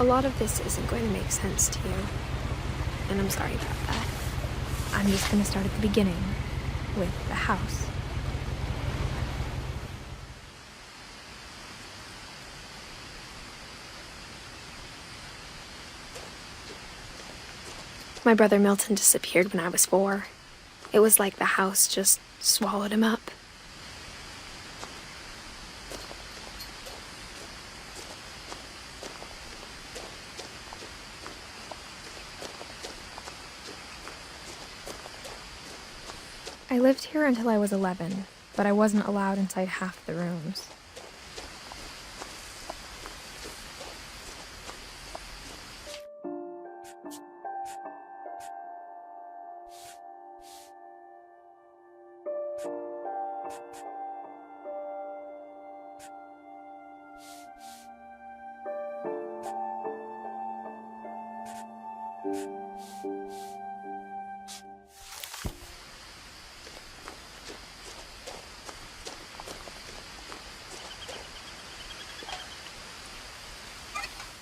A lot of this isn't going to make sense to you, and I'm sorry about that. I'm just going to start at the beginning, with the house. My brother Milton disappeared when I was 4. It was like the house just swallowed him up. I lived here until I was 11, but I wasn't allowed inside half the rooms.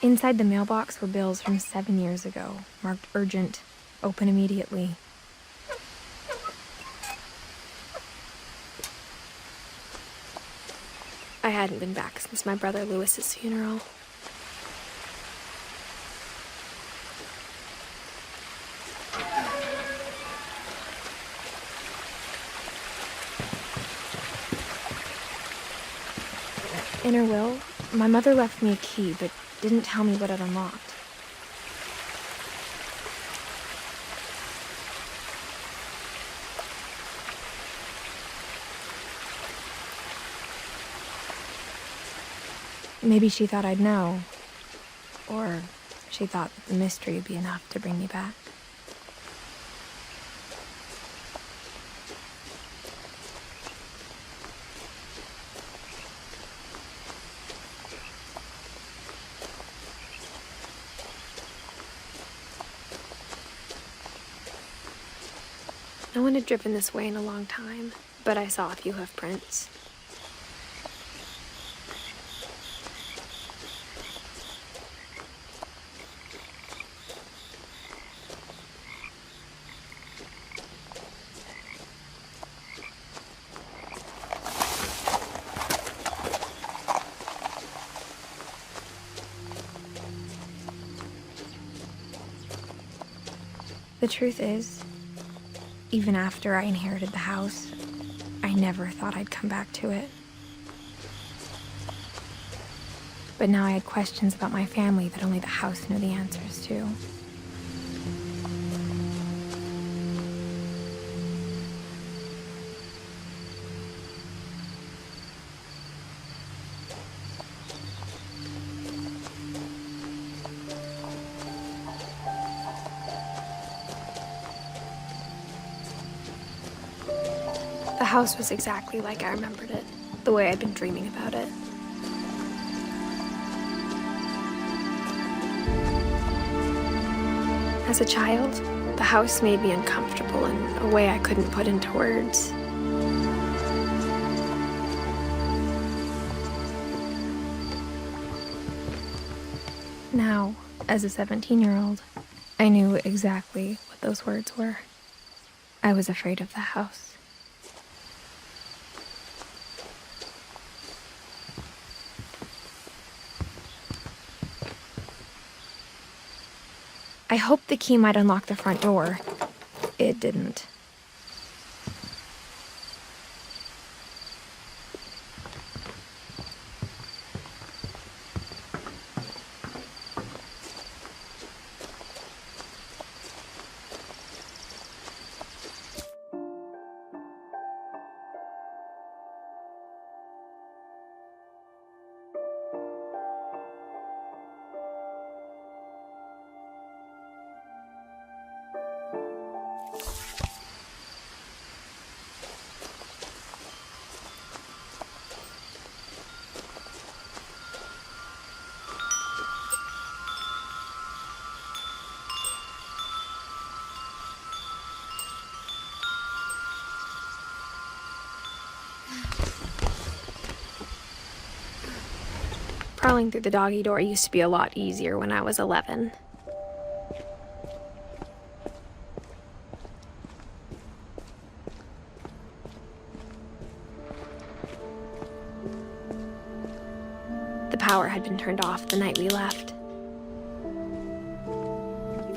Inside the mailbox were bills from 7 years ago, marked urgent, open immediately. I hadn't been back since my brother Lewis's funeral. In her will, my mother left me a key, but didn't tell me what it unlocked. Maybe she thought I'd know, or she thought that the mystery would be enough to bring me back. No one had driven this way in a long time, but I saw a few hoof prints. The truth is, even after I inherited the house, I never thought I'd come back to it. But now I had questions about my family that only the house knew the answers to. The house was exactly like I remembered it, the way I'd been dreaming about it. As a child, the house made me uncomfortable in a way I couldn't put into words. Now, as a 17-year-old, I knew exactly what those words were. I was afraid of the house. I hoped the key might unlock the front door. It didn't. Crawling through the doggy door used to be a lot easier when I was 11. The power had been turned off the night we left.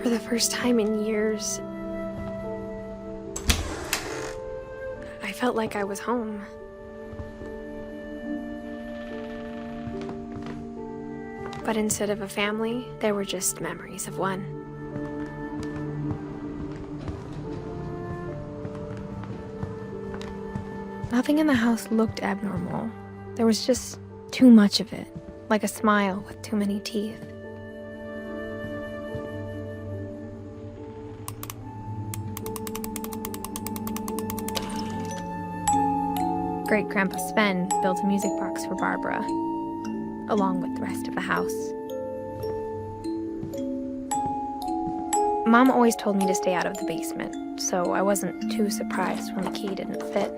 For the first time in years, I felt like I was home. But instead of a family, there were just memories of one. Nothing in the house looked abnormal. There was just too much of it, like a smile with too many teeth. Great-Grandpa Sven built a music box for Barbara, along with the rest of the house. Mom always told me to stay out of the basement, so I wasn't too surprised when the key didn't fit.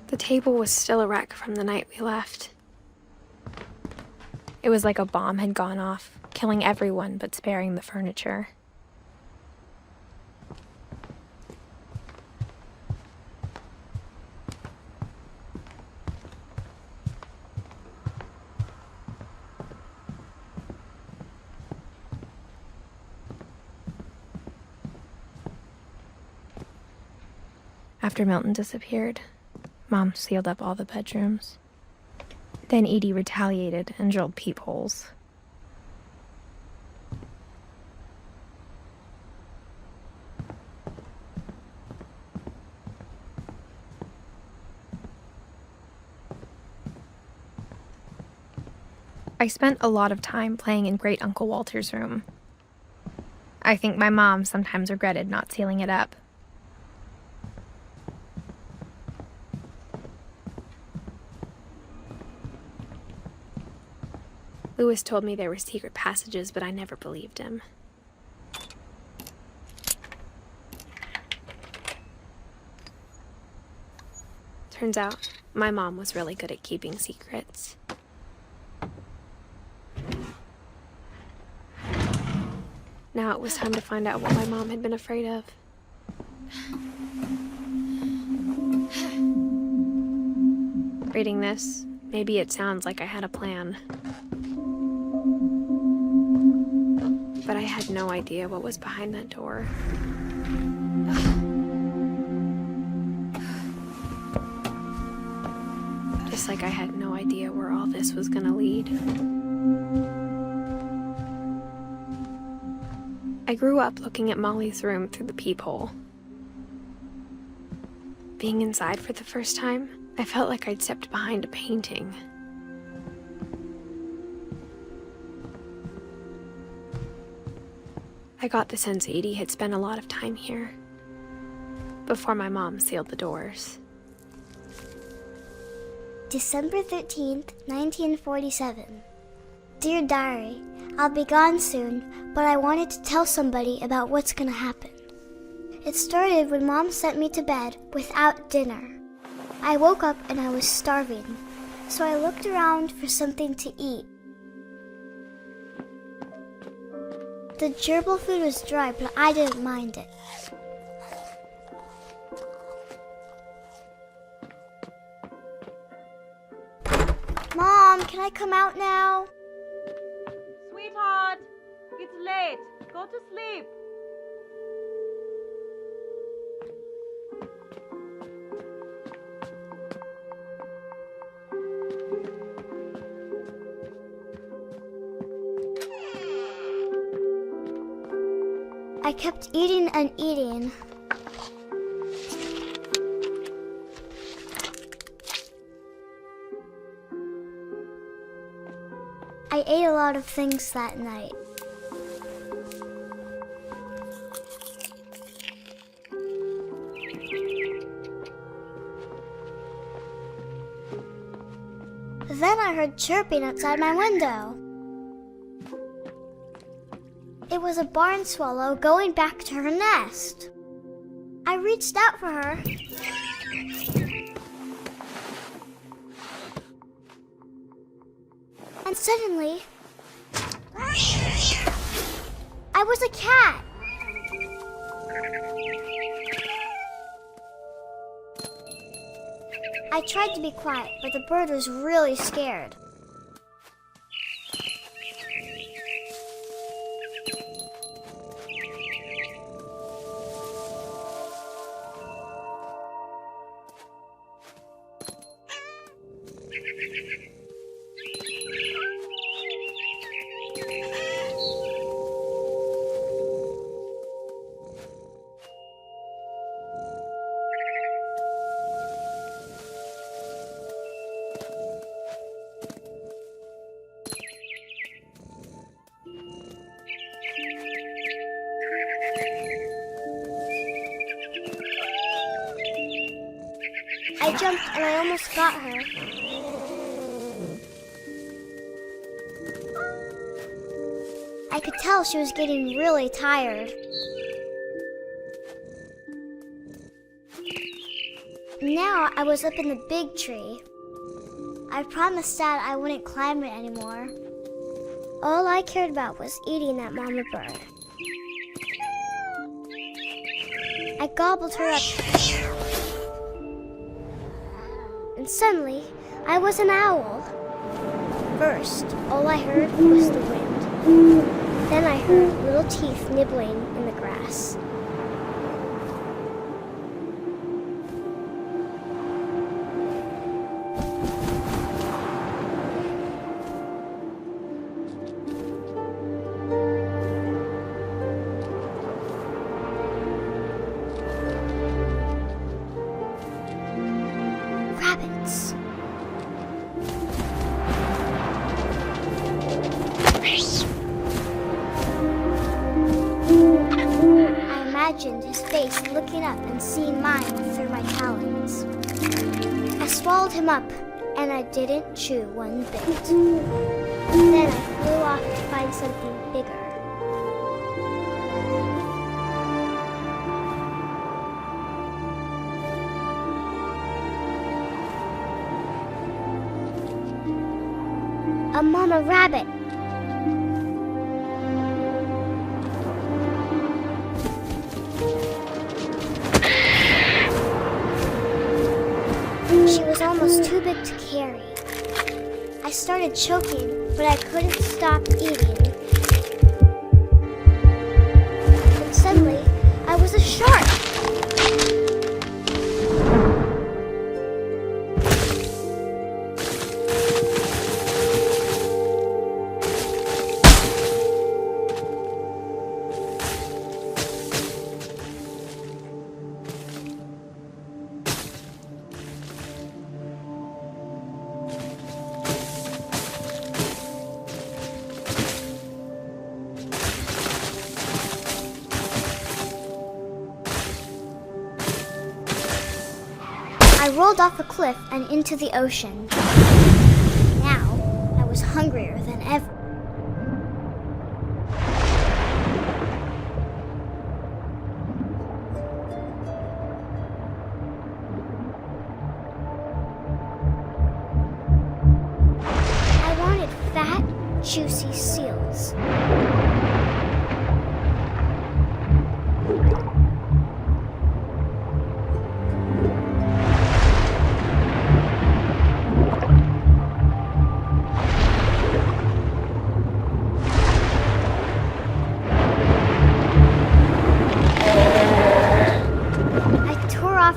The table was still a wreck from the night we left. It was like a bomb had gone off, killing everyone but sparing the furniture. After Milton disappeared, Mom sealed up all the bedrooms. Then Edie retaliated and drilled peepholes. I spent a lot of time playing in Great Uncle Walter's room. I think my mom sometimes regretted not sealing it up. Lewis told me there were secret passages, but I never believed him. Turns out, my mom was really good at keeping secrets. Now it was time to find out what my mom had been afraid of. Reading this, maybe it sounds like I had a plan. But I had no idea what was behind that door. Just like I had no idea where all this was gonna lead. I grew up looking at Molly's room through the peephole. Being inside for the first time, I felt like I'd stepped behind a painting. I got the sense Edie had spent a lot of time here, before my mom sealed the doors. December 13th, 1947. Dear Diary, I'll be gone soon, but I wanted to tell somebody about what's gonna happen. It started when Mom sent me to bed without dinner. I woke up and I was starving, so I looked around for something to eat. The gerbil food was dry, but I didn't mind it. Mom, can I come out now? Sweetheart, it's late. Go to sleep. I kept eating and eating. I ate a lot of things that night. Then I heard chirping outside my window. It was a barn swallow going back to her nest. I reached out for her. And suddenly, I was a cat. I tried to be quiet, but the bird was really scared. I jumped and I almost got her. I could tell she was getting really tired. Now I was up in the big tree. I promised Dad I wouldn't climb it anymore. All I cared about was eating that mama bird. I gobbled her up. And suddenly, I was an owl. First, all I heard was the wind. Then I heard little teeth nibbling in the grass. Rabbits. I imagined his face looking up and seeing mine through my talons. I swallowed him up, and I didn't chew one bit. Then I flew off to find something bigger. A mama rabbit. She was almost too big to carry. I started choking, but I couldn't stop eating. And suddenly, I was a shark. I rolled off a cliff and into the ocean. Now, I was hungrier than ever. I wanted fat, juicy seals.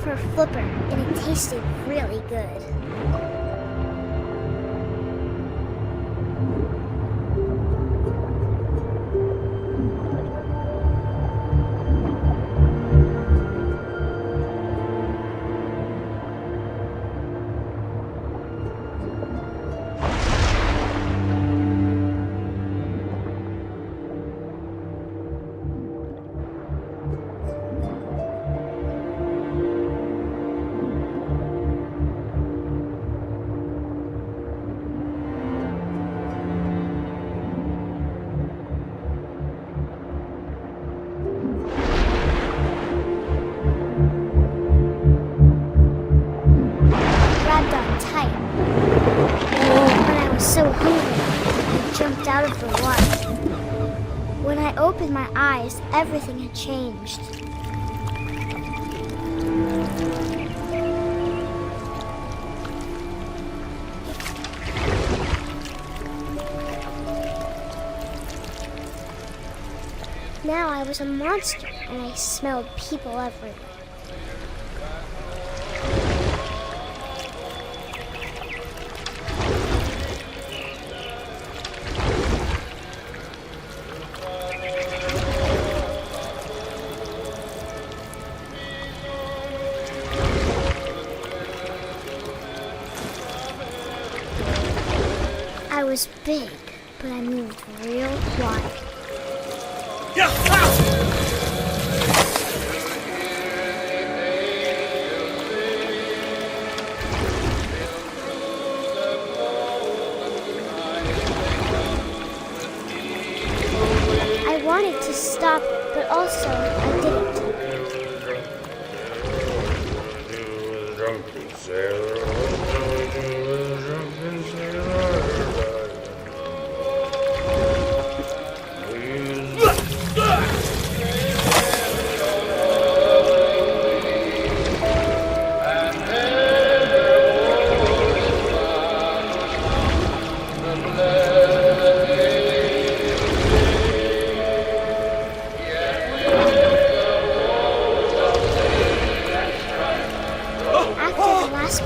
Her flipper, and it tasted really good. I opened my eyes, everything had changed. Now I was a monster, and I smelled people everywhere. I was big, but I moved real wide. I wanted to stop, but also I didn't.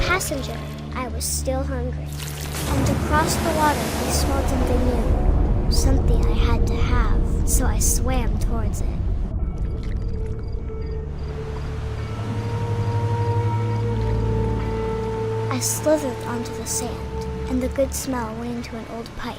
Passenger, I was still hungry. And across the water, I smelled something new. Something I had to have, so I swam towards it. I slithered onto the sand, and the good smell went into an old pipe.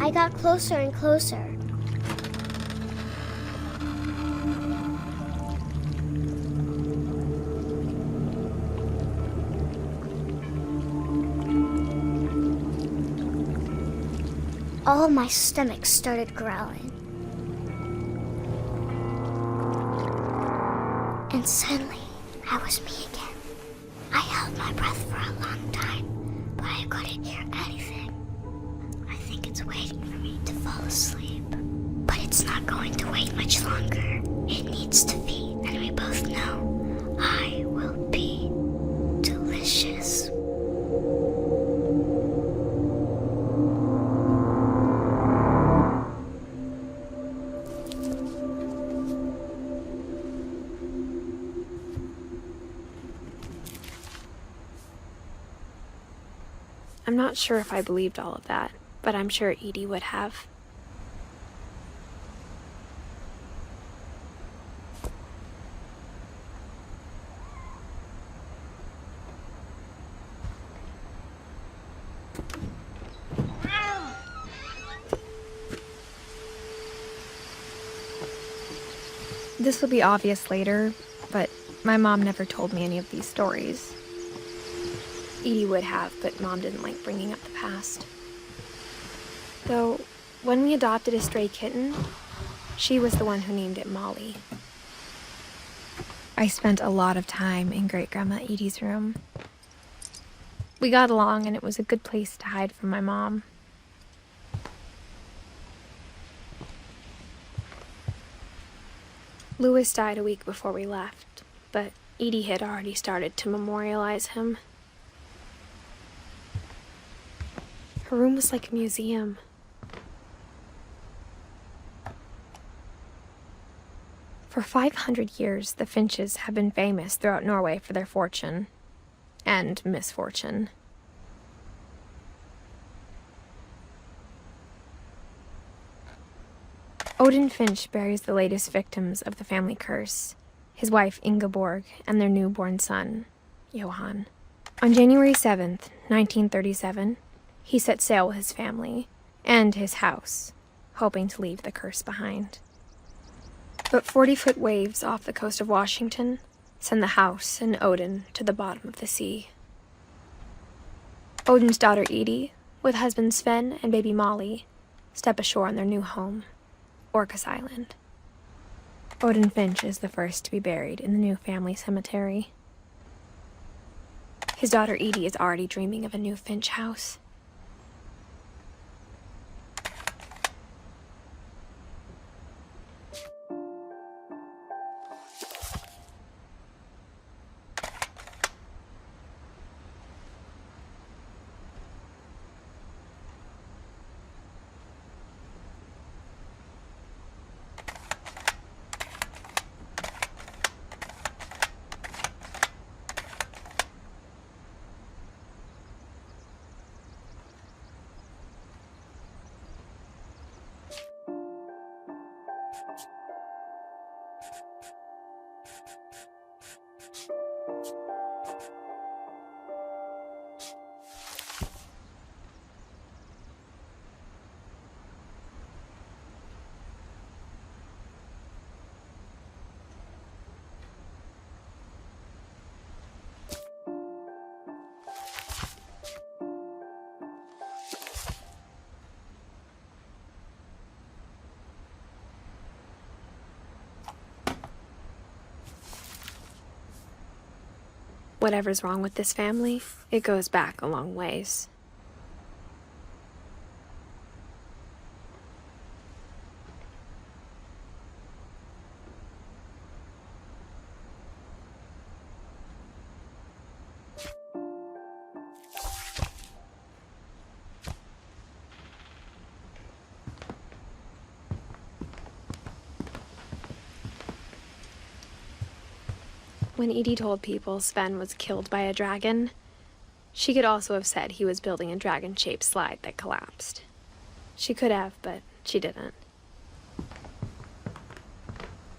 I got closer and closer. All my stomach started growling. And suddenly, I was me again. I held my breath for a long time, but I couldn't hear anything. I think it's waiting for me to fall asleep. But it's not going to wait much longer. It needs to feed, and we both know I will be delicious. I'm not sure if I believed all of that, but I'm sure Edie would have. This will be obvious later, but my mom never told me any of these stories. Edie would have, but Mom didn't like bringing up the past. Though, when we adopted a stray kitten, she was the one who named it Molly. I spent a lot of time in Great-Grandma Edie's room. We got along, and it was a good place to hide from my mom. Louis died a week before we left, but Edie had already started to memorialize him. Her room was like a museum. For 500 years, the Finches have been famous throughout Norway for their fortune and misfortune. Odin Finch buries the latest victims of the family curse, his wife Ingeborg and their newborn son, Johan. On January 7th, 1937, he set sail with his family and his house, hoping to leave the curse behind. But 40-foot waves off the coast of Washington send the house and Odin to the bottom of the sea. Odin's daughter Edie, with husband Sven and baby Molly, step ashore on their new home, Orcas Island. Odin Finch is the first to be buried in the new family cemetery. His daughter Edie is already dreaming of a new Finch house. Whatever's wrong with this family, it goes back a long ways. When Edie told people Sven was killed by a dragon, she could also have said he was building a dragon-shaped slide that collapsed. She could have, but she didn't.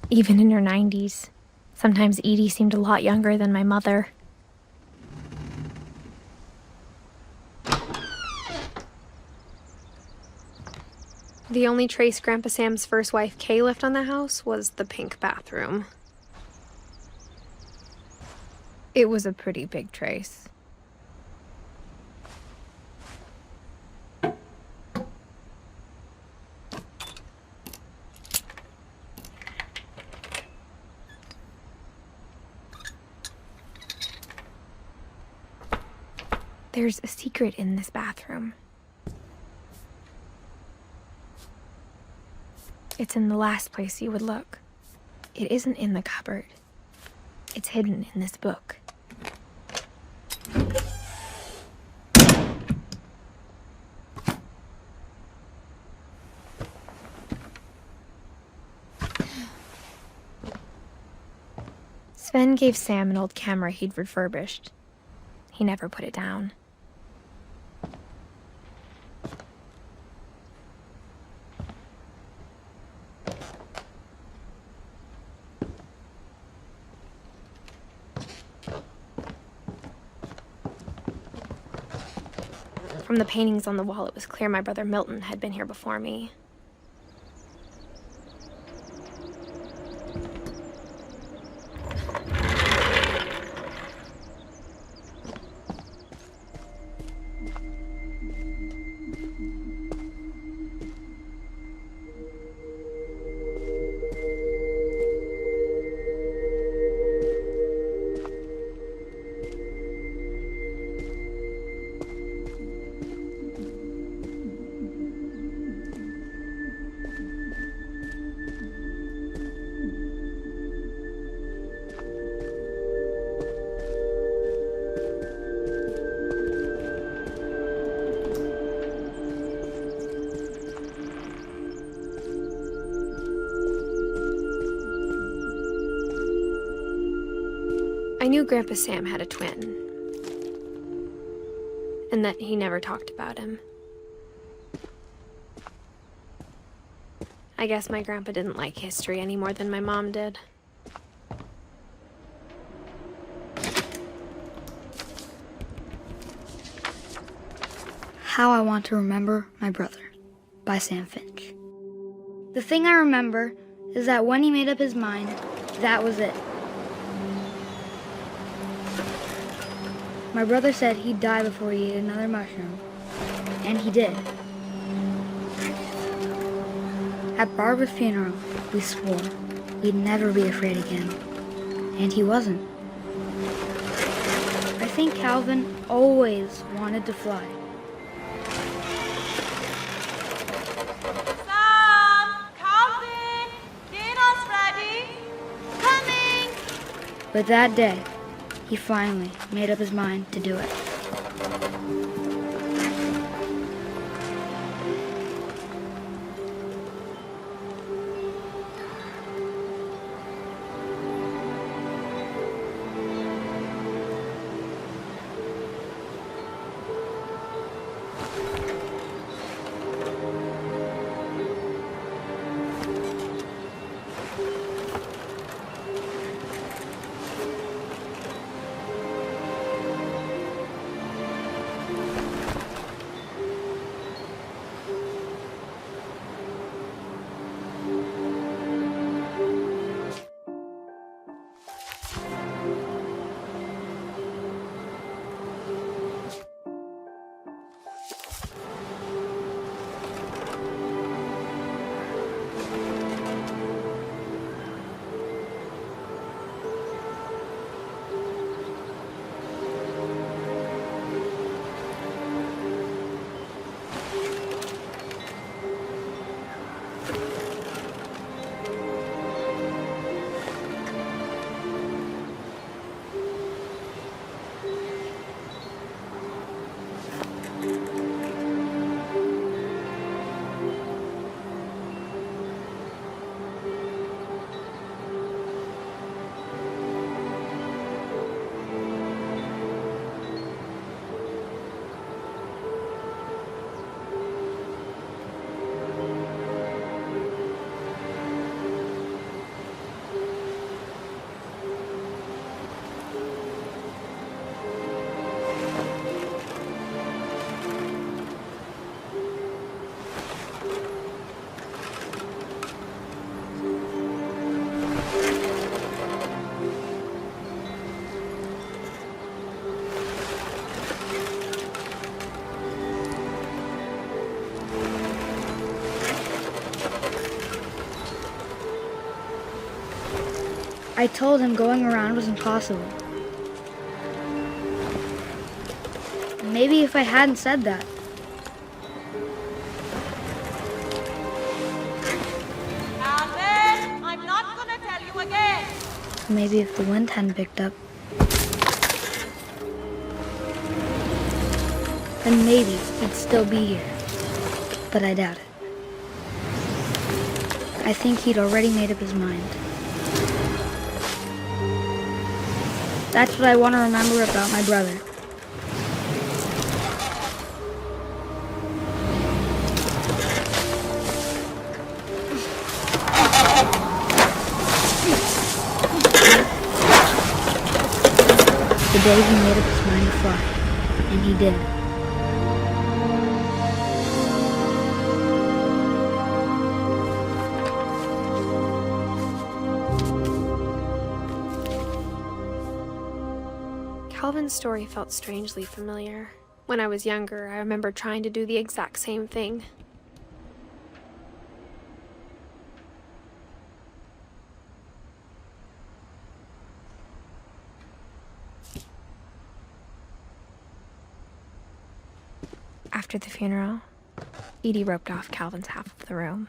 Even in her 90s, sometimes Edie seemed a lot younger than my mother. The only trace Grandpa Sam's first wife Kay left on the house was the pink bathroom. It was a pretty big trace. There's a secret in this bathroom. It's in the last place you would look. It isn't in the cupboard. It's hidden in this book. Sven gave Sam an old camera he'd refurbished. He never put it down. From the paintings on the wall, it was clear my brother Milton had been here before me. I knew Grandpa Sam had a twin, and that he never talked about him. I guess my grandpa didn't like history any more than my mom did. How I Want to Remember My Brother by Sam Finch. The thing I remember is that when he made up his mind, that was it. My brother said he'd die before he ate another mushroom. And he did. At Barbara's funeral, we swore we'd never be afraid again. And he wasn't. I think Calvin always wanted to fly. Sam! Calvin! Dinner's ready! Coming! But that day, he finally made up his mind to do it. I told him going around was impossible. Maybe if I hadn't said that. Calvin! I'm not gonna tell you again! Maybe if the wind hadn't picked up. Then maybe he'd still be here. But I doubt it. I think he'd already made up his mind. That's what I want to remember about my brother. The day he made up his mind to fly, and he did. Calvin's story felt strangely familiar. When I was younger, I remember trying to do the exact same thing. After the funeral, Edie roped off Calvin's half of the room.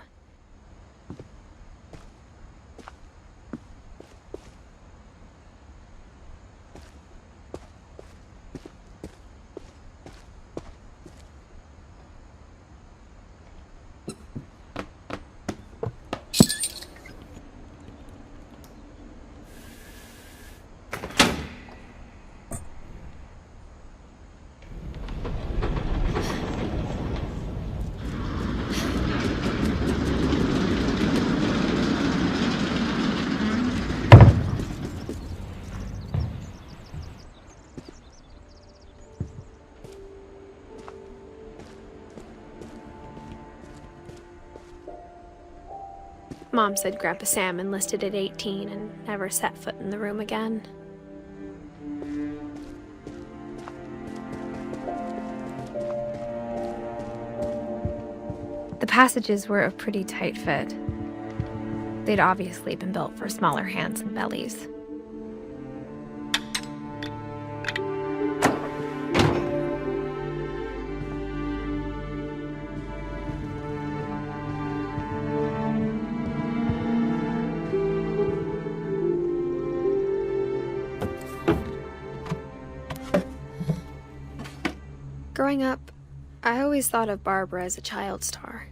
Mom said Grandpa Sam enlisted at 18 and never set foot in the room again. passages were a pretty tight fit. They'd obviously been built for smaller hands and bellies. Growing up, I always thought of Barbara as a child star.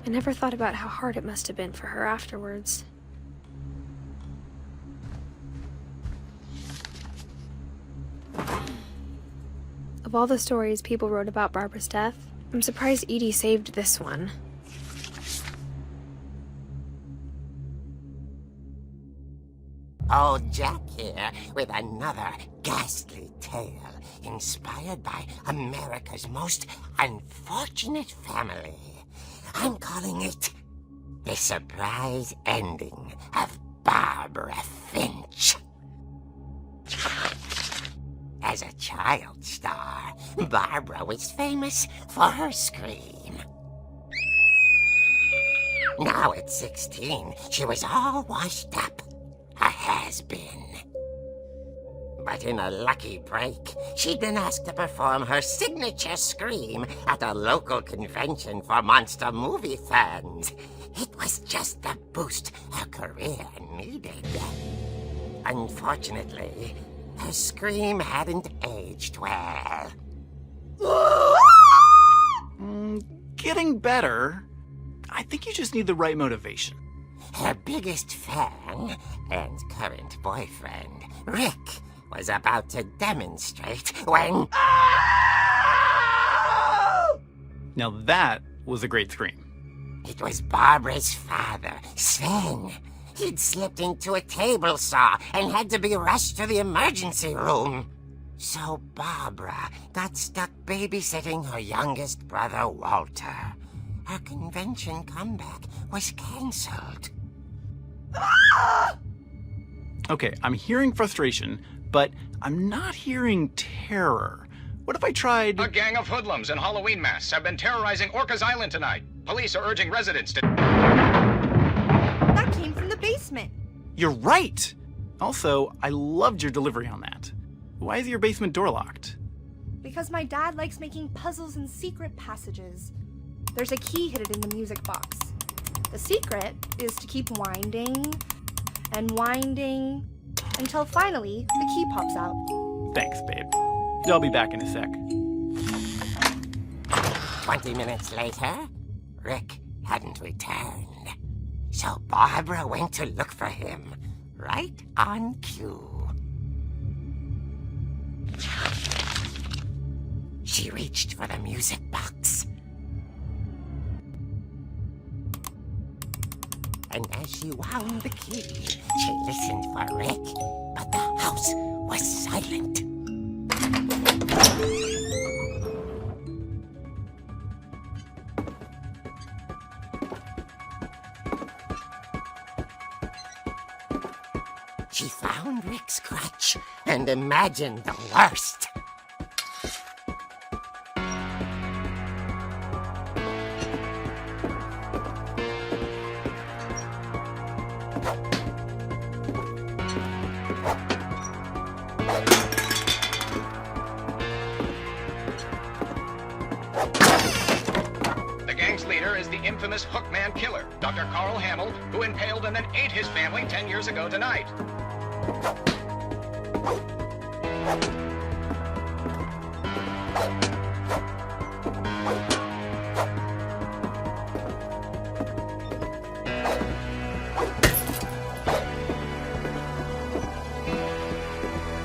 I never thought about how hard it must have been for her afterwards. Of all the stories people wrote about Barbara's death, I'm surprised Edie saved this one. Old Jack here with another ghastly tale inspired by America's most unfortunate family. I'm calling it The Surprise Ending of Barbara Finch. As a child star, Barbara was famous for her scream. Now at 16, she was all washed up. A has-been. But in a lucky break, she'd been asked to perform her signature scream at a local convention for monster movie fans. It was just the boost her career needed. Unfortunately, her scream hadn't aged well. Getting better. I think you just need the right motivation. Her biggest fan and current boyfriend, Rick, was about to demonstrate when... Now that was a great scream. It was Barbara's father, Sven. He'd slipped into a table saw and had to be rushed to the emergency room. So Barbara got stuck babysitting her youngest brother, Walter. Her convention comeback was cancelled. Okay, I'm hearing frustration, but I'm not hearing terror. What if I tried... A gang of hoodlums in Halloween masks have been terrorizing Orcas Island tonight. Police are urging residents to... That came from the basement. You're right! Also, I loved your delivery on that. Why is your basement door locked? Because my dad likes making puzzles and secret passages. There's a key hidden in the music box. The secret is to keep winding and winding until finally the key pops out. Thanks, babe. I'll be back in a sec. 20 minutes later, Rick hadn't returned. So Barbara went to look for him, right on cue. She reached for the music box. And as she wound the key, she listened for Rick, but the house was silent. She found Rick's crutch and imagined the worst. The gang's leader is the infamous Hookman killer, Dr. Carl Hamill, who impaled and then ate his family 10 years ago tonight.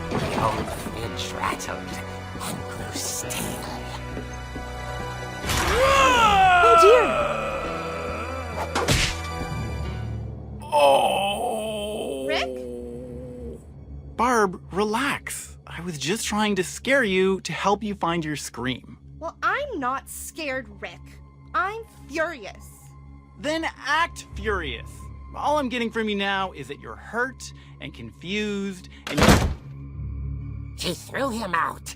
The old fridge rattled and grew still. Oh dear! Oh! Rick? Barb, relax. I was just trying to scare you to help you find your scream. Well, I'm not scared, Rick. I'm furious. Then act furious. All I'm getting from you now is that you're hurt and confused and She threw him out,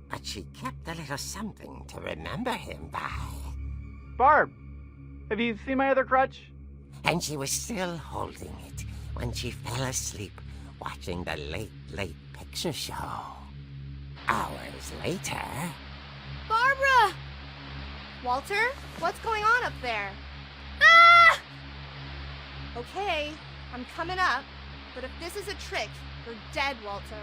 but she kept a little something to remember him by. Barb, have you seen my other crutch? And she was still holding it when she fell asleep watching the late picture show. Hours later... Barbara! Walter, what's going on up there? Ah! Okay, I'm coming up, but if this is a trick, you're dead, Walter.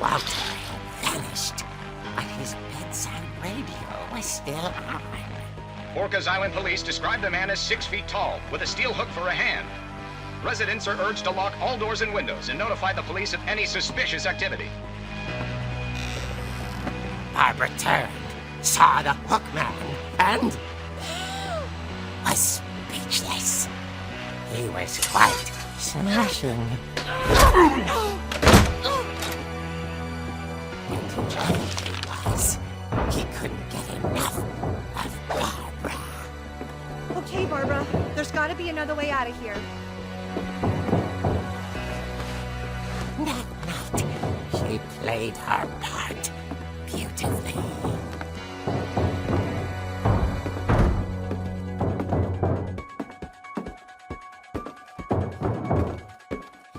Walter had vanished, but his bedside radio was still on. Orcas Island police describe the man as 6 feet tall, with a steel hook for a hand. Residents are urged to lock all doors and windows and notify the police of any suspicious activity. Barbara turned, saw the hook man, and was speechless. He was quite smashing. He couldn't get enough of Barbara. Okay, Barbara, there's gotta be another way out of here. That night, she played her part beautifully.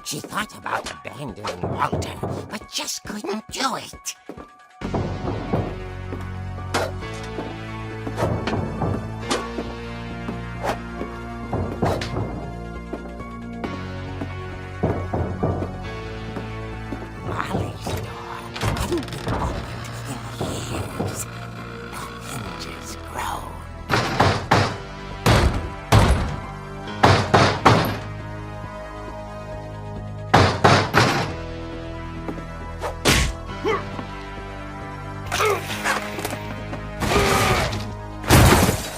She thought about abandoning Walter, but just couldn't do it. Molly's door hadn't been opened in years. The hinges groaned.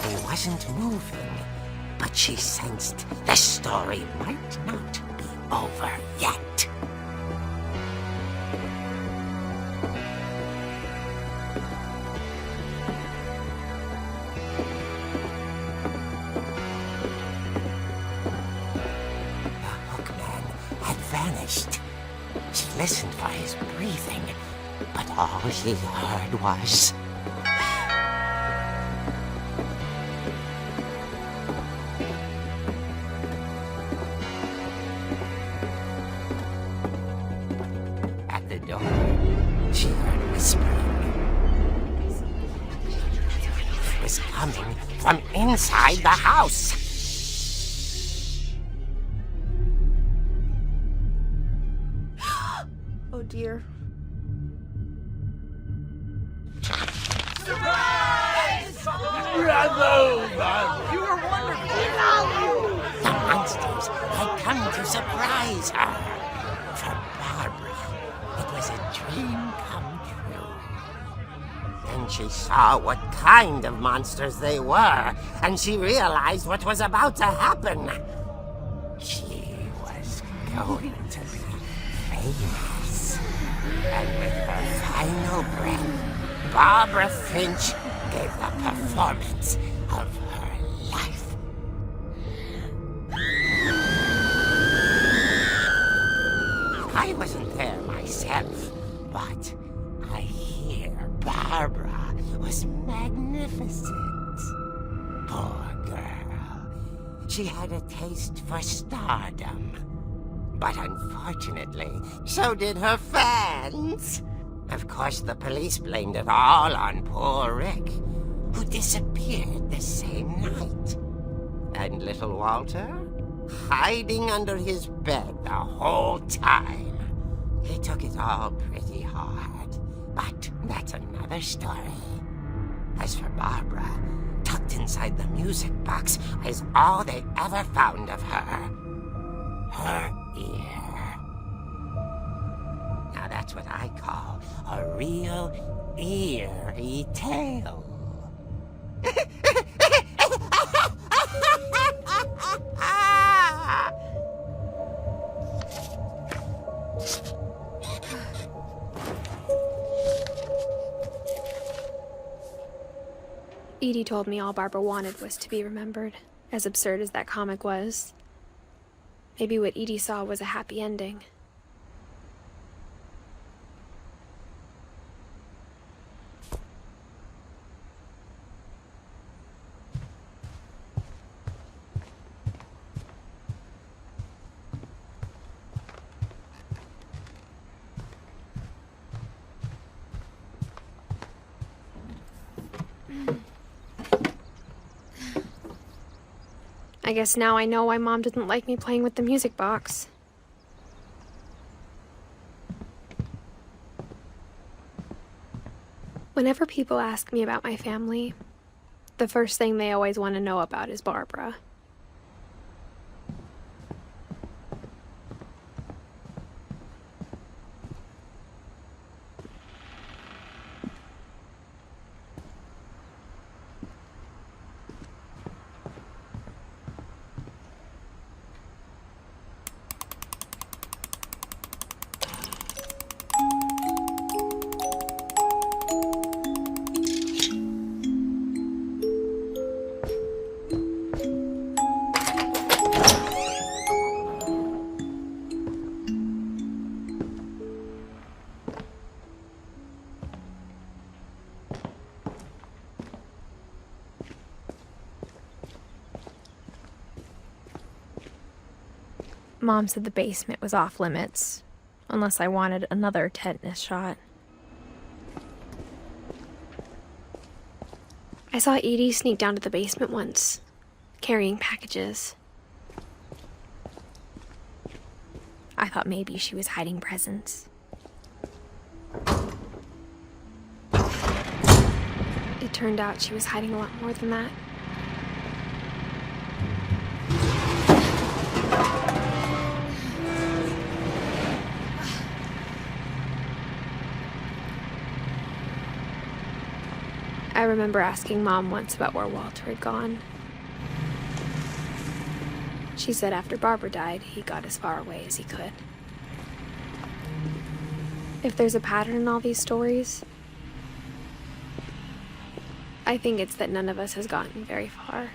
He wasn't moving, but she sensed the story might not be over yet. The hookman had vanished. She listened for his breathing, but all she heard was... At the door, she heard whispering. It was coming from inside the house. Oh dear. The monsters had come to surprise her. For Barbara, it was a dream come true. Then she saw what kind of monsters they were, and she realized what was about to happen. She was going to be famous. And with her final breath, Barbara Finch gave the performance of her life. I wasn't there myself, but I hear Barbara was magnificent. Poor girl. She had a taste for stardom. But unfortunately, so did her fans. Of course, the police blamed it all on poor Rick, who disappeared the same night. And little Walter? Hiding under his bed the whole time. He took it all pretty hard, but that's another story. As for Barbara, tucked locked inside the music box is all they ever found of her. Her ear. Now that's what I call a real eerie tale. Edie told me all Barbara wanted was to be remembered, as absurd as that comic was. Maybe what Edie saw was a happy ending. I guess now I know why Mom didn't like me playing with the music box. Whenever people ask me about my family, the first thing they always want to know about is Barbara. Mom said the basement was off limits, unless I wanted another tetanus shot. I saw Edie sneak down to the basement once, carrying packages. I thought maybe she was hiding presents. It turned out she was hiding a lot more than that. I remember asking Mom once about where Walter had gone. She said after Barbara died, he got as far away as he could. If there's a pattern in all these stories, I think it's that none of us has gotten very far.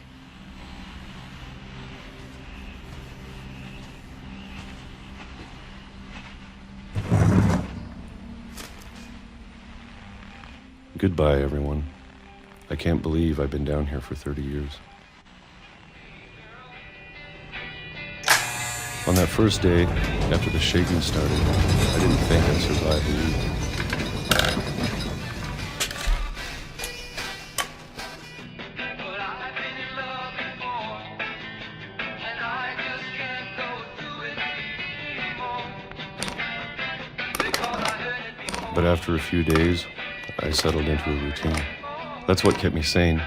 Goodbye, everyone. I can't believe I've been down here for 30 years. On that first day, after the shaking started, I didn't think I'd survive a week. But after a few days, I settled into a routine. That's what kept me sane.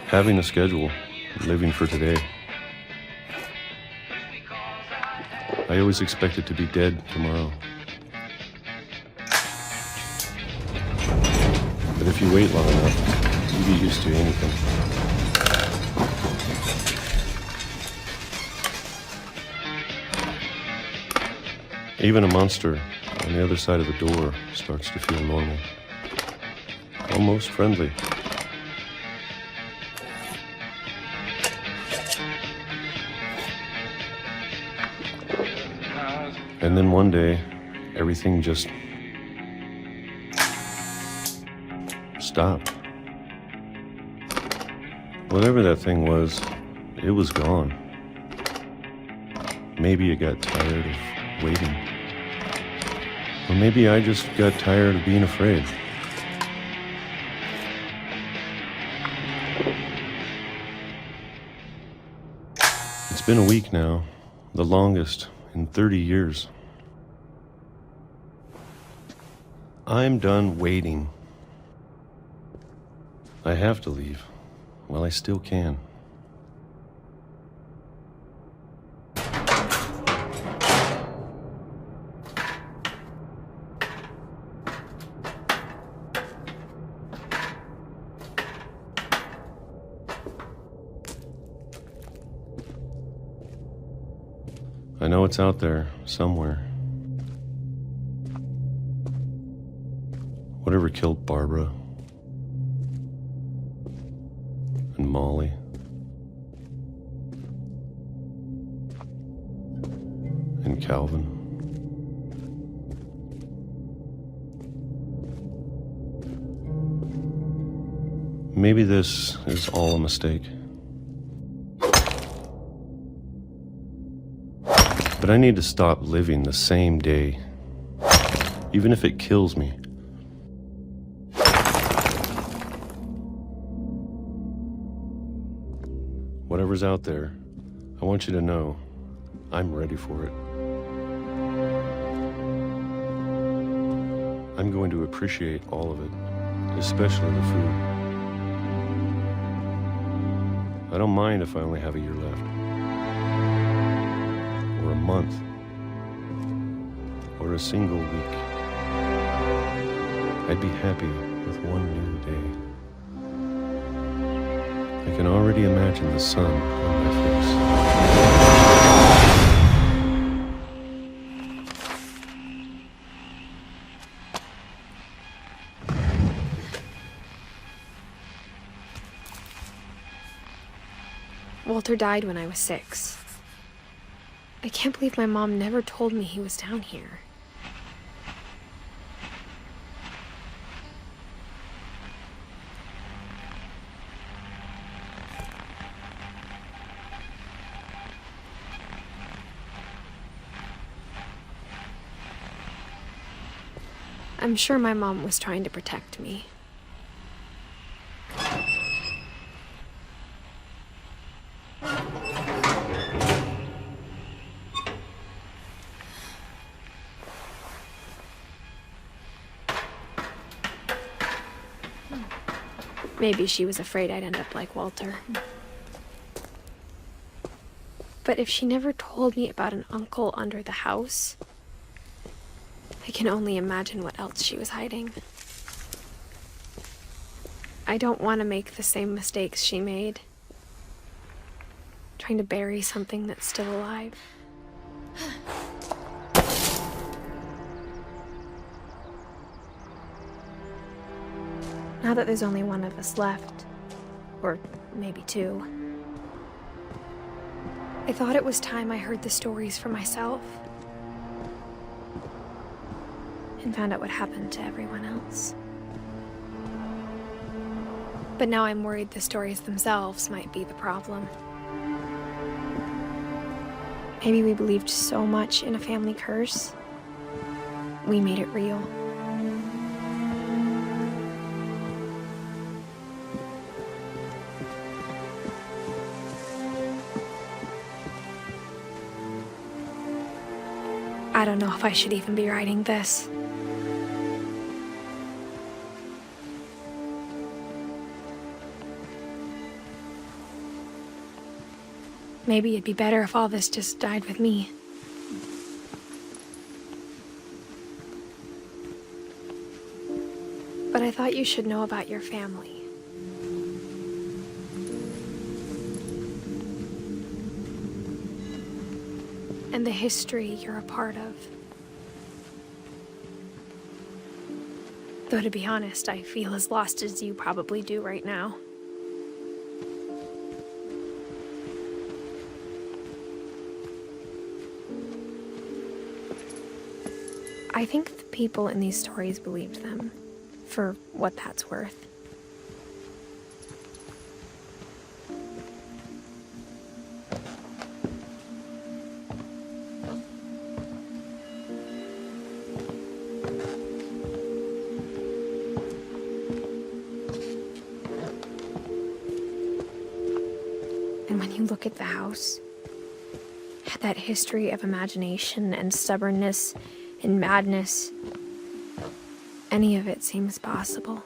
Having a schedule, living for today. I always expected to be dead tomorrow. But if you wait long enough, you get used to anything. Even a monster on the other side of the door starts to feel normal. Almost friendly. And then one day, everything just stopped. Whatever that thing was, it was gone. Maybe it got tired of waiting. Or maybe I just got tired of being afraid. It's been a week now, the longest in 30 years. I'm done waiting. I have to leave. Well, I still can. I know it's out there, somewhere. Whatever killed Barbara and Molly and Calvin. Maybe this is all a mistake. But I need to stop living the same day, even if it kills me. Whatever's out there, I want you to know I'm ready for it. I'm going to appreciate all of it, especially the food. I don't mind if I only have a year left. Or a month, or a single week. I'd be happy with one new day. I can already imagine the sun on my face. Walter died when I was 6. I can't believe my mom never told me he was down here. I'm sure my mom was trying to protect me. Maybe she was afraid I'd end up like Walter. But if she never told me about an uncle under the house, I can only imagine what else she was hiding. I don't want to make the same mistakes she made, trying to bury something that's still alive. Now that there's only one of us left, or maybe 2, I thought it was time I heard the stories for myself and found out what happened to everyone else. But now I'm worried the stories themselves might be the problem. Maybe we believed so much in a family curse, we made it real. I don't know if I should even be writing this. Maybe it'd be better if all this just died with me. But I thought you should know about your family. And the history you're a part of. Though to be honest, I feel as lost as you probably do right now. I think the people in these stories believed them, for what that's worth. And when you look at the house, that history of imagination and stubbornness and madness, any of it seems possible.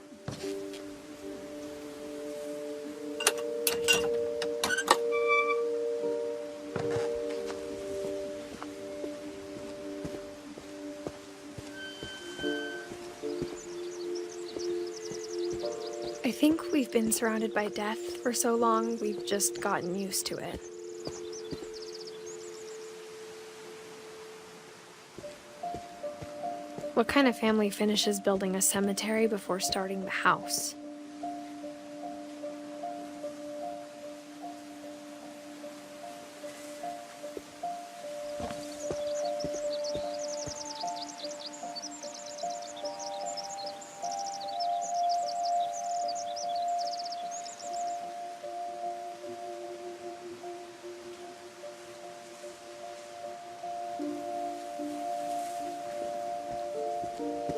I think we've been surrounded by death for so long, we've just gotten used to it. What kind of family finishes building a cemetery before starting the house?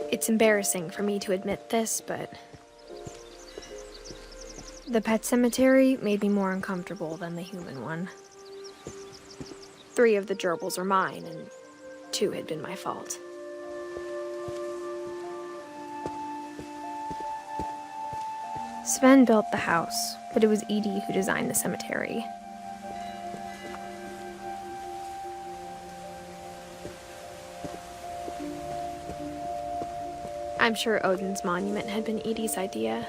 It's embarrassing for me to admit this, but the pet cemetery made me more uncomfortable than the human one. 3 of the gerbils are mine, and 2 had been my fault. Sven built the house, but it was Edie who designed the cemetery. I'm sure Odin's monument had been Edie's idea.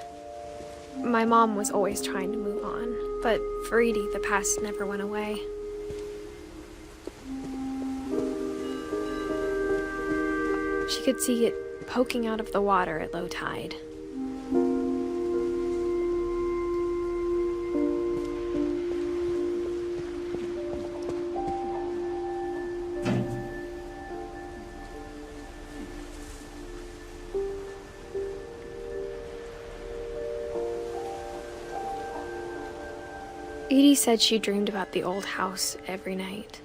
My mom was always trying to move on, but for Edie, the past never went away. She could see it poking out of the water at low tide. Edie said she dreamed about the old house every night.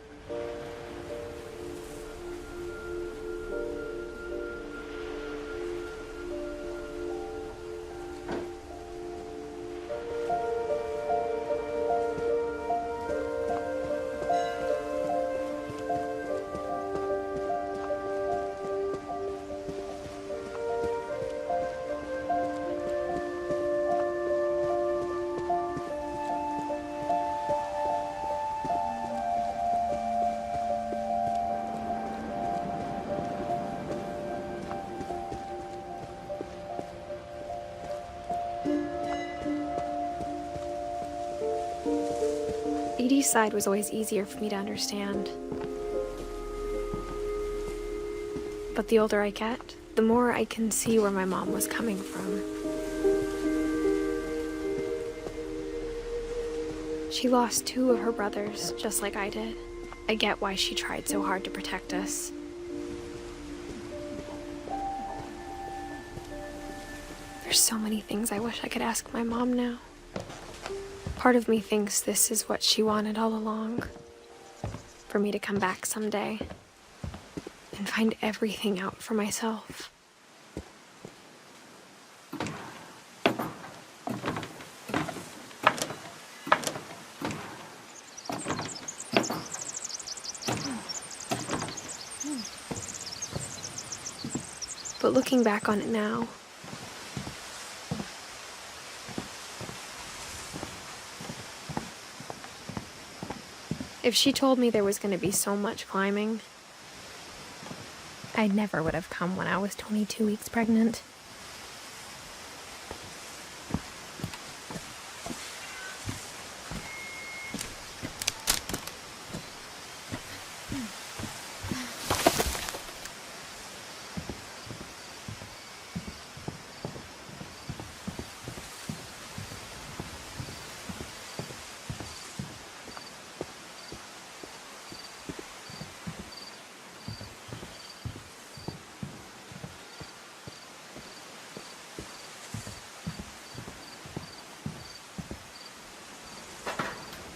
Edie's side was always easier for me to understand. But the older I get, the more I can see where my mom was coming from. She lost 2 of her brothers, just like I did. I get why she tried so hard to protect us. There's so many things I wish I could ask my mom now. Part of me thinks this is what she wanted all along. For me to come back someday and find everything out for myself. But looking back on it now, if she told me there was going to be so much climbing, I never would have come when I was 22 weeks pregnant.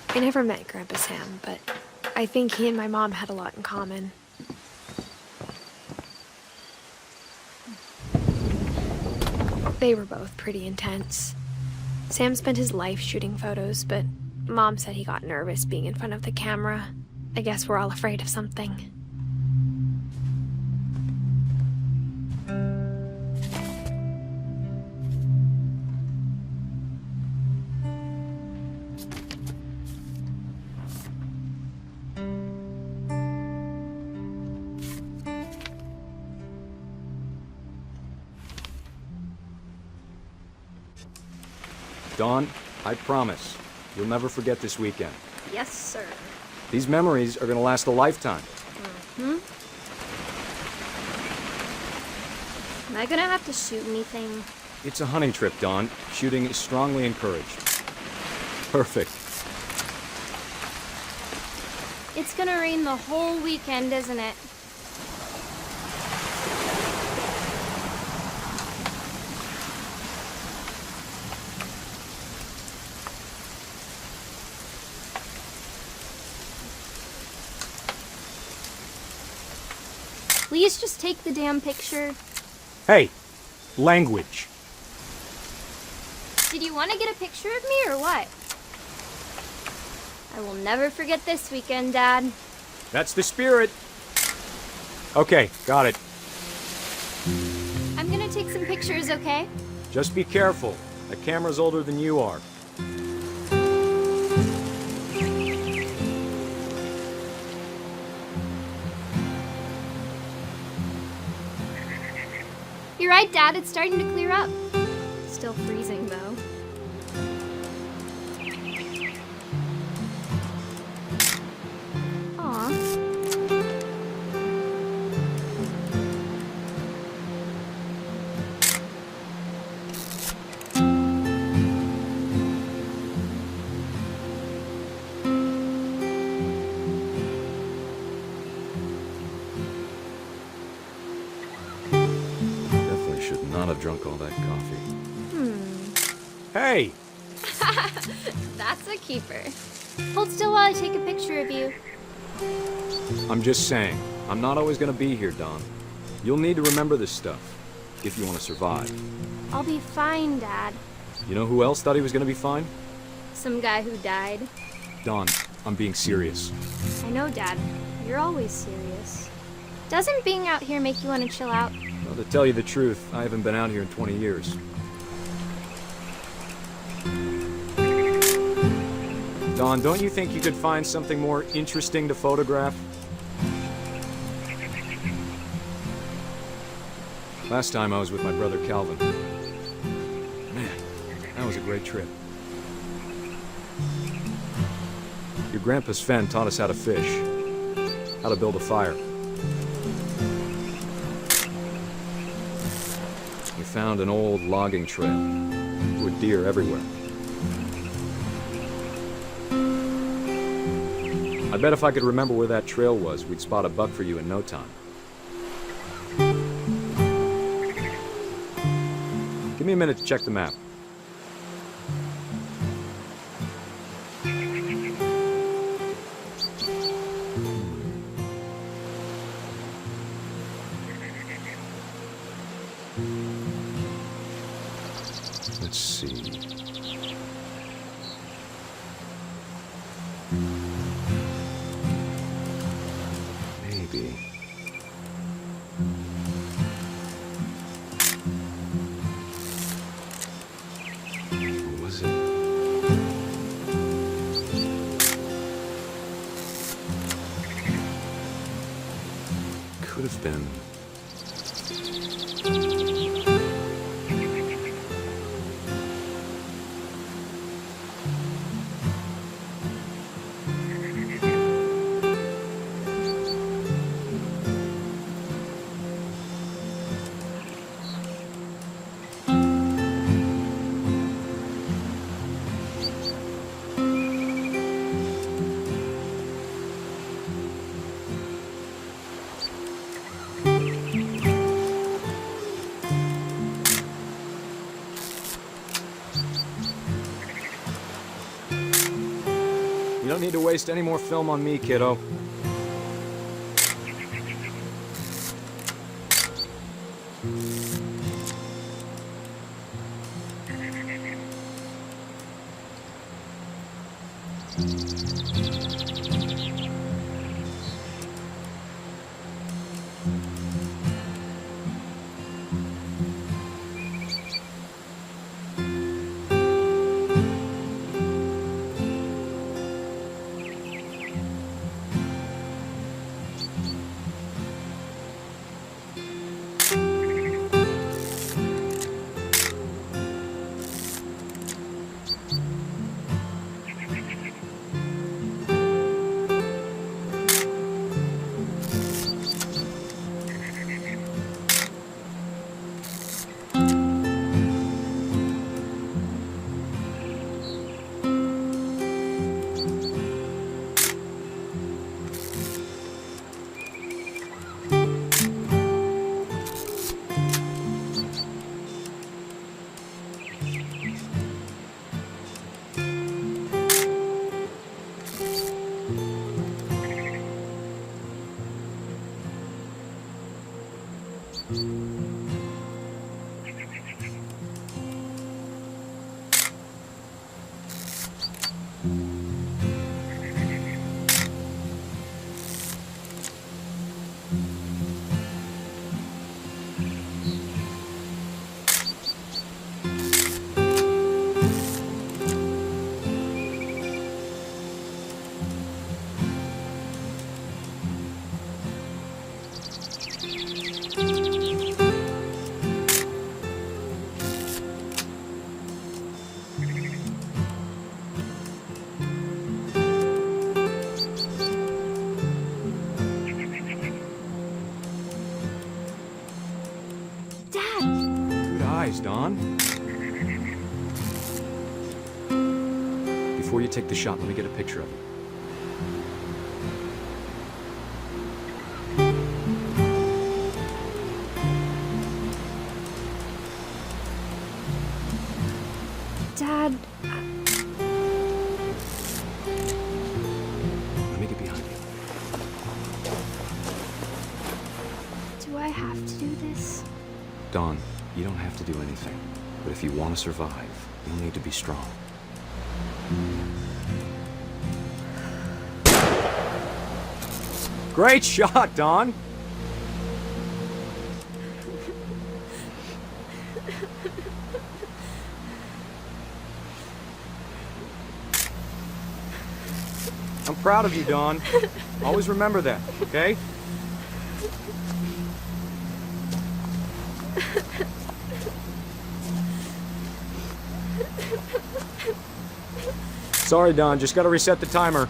I never met Grandpa Sam, but I think he and my mom had a lot in common. They were both pretty intense. Sam spent his life shooting photos, but Mom said he got nervous being in front of the camera. I guess we're all afraid of something. Dawn, I promise, you'll never forget this weekend. Yes, sir. These memories are gonna last a lifetime. Am I gonna have to shoot anything? It's a hunting trip, Dawn. Shooting is strongly encouraged. Perfect. It's gonna rain the whole weekend, isn't it? Please just take the damn picture. Hey, language. Did you want to get a picture of me or what? I will never forget this weekend, Dad. That's the spirit. Okay, got it. I'm gonna take some pictures, okay? Just be careful. The camera's older than you are. You're right, Dad. It's starting to clear up. Still freezing, though. Aw. Definitely should not have drunk all that coffee. Hey! That's a keeper. Hold still while I take a picture of you. I'm just saying, I'm not always gonna be here, Don. You'll need to remember this stuff, if you want to survive. I'll be fine, Dad. You know who else thought he was gonna be fine? Some guy who died. Don, I'm being serious. I know, Dad. You're always serious. Doesn't being out here make you want to chill out? Well, to tell you the truth, I haven't been out here in 20 years. Don, don't you think you could find something more interesting to photograph? Last time I was with my brother Calvin. Man, that was a great trip. Your grandpa Sven taught us how to fish, how to build a fire. We found an old logging trail. There were deer everywhere. I bet if I could remember where that trail was, we'd spot a buck for you in no time. Give me a minute to check the map. Let's see. Maybe. What was it? Could have been. You don't need to waste any more film on me, kiddo. Good eyes, Don. Before you take the shot, let me get a picture of you. Dad, Let me get behind you. do I have to do this? Don, you don't have to do anything. But if you want to survive, you'll need to be strong. Great shot, Don! I'm proud of you, Don. Always remember that, okay? Sorry, Don. Just gotta reset the timer.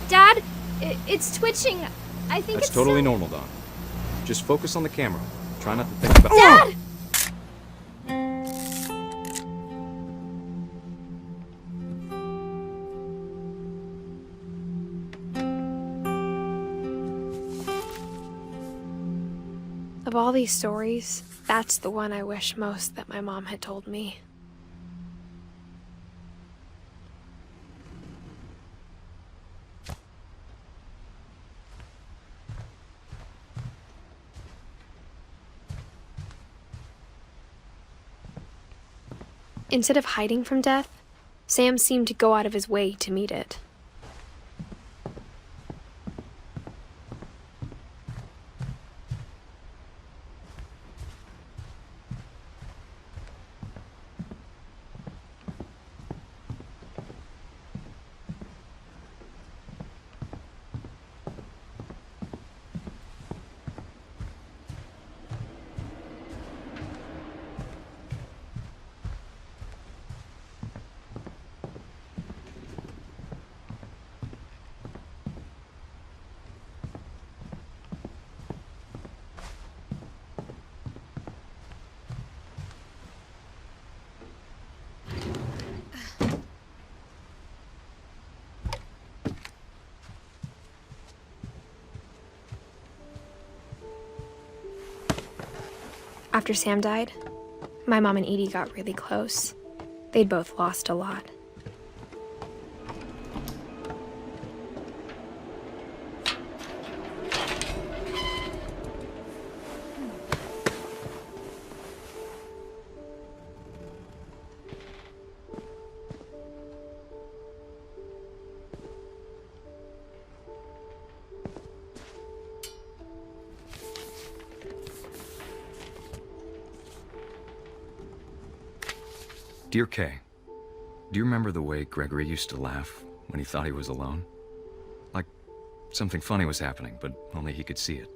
Dad, it's twitching. I think That's it's totally so- normal, Don. Just focus on the camera. Try not to think about— Dad! Of all these stories, that's the one I wish most that my mom had told me. Instead of hiding from death, Sam seemed to go out of his way to meet it. After Sam died, my mom and Edie got really close. They'd both lost a lot. Dear Kay, do you remember the way Gregory used to laugh when he thought he was alone? Like something funny was happening, but only he could see it.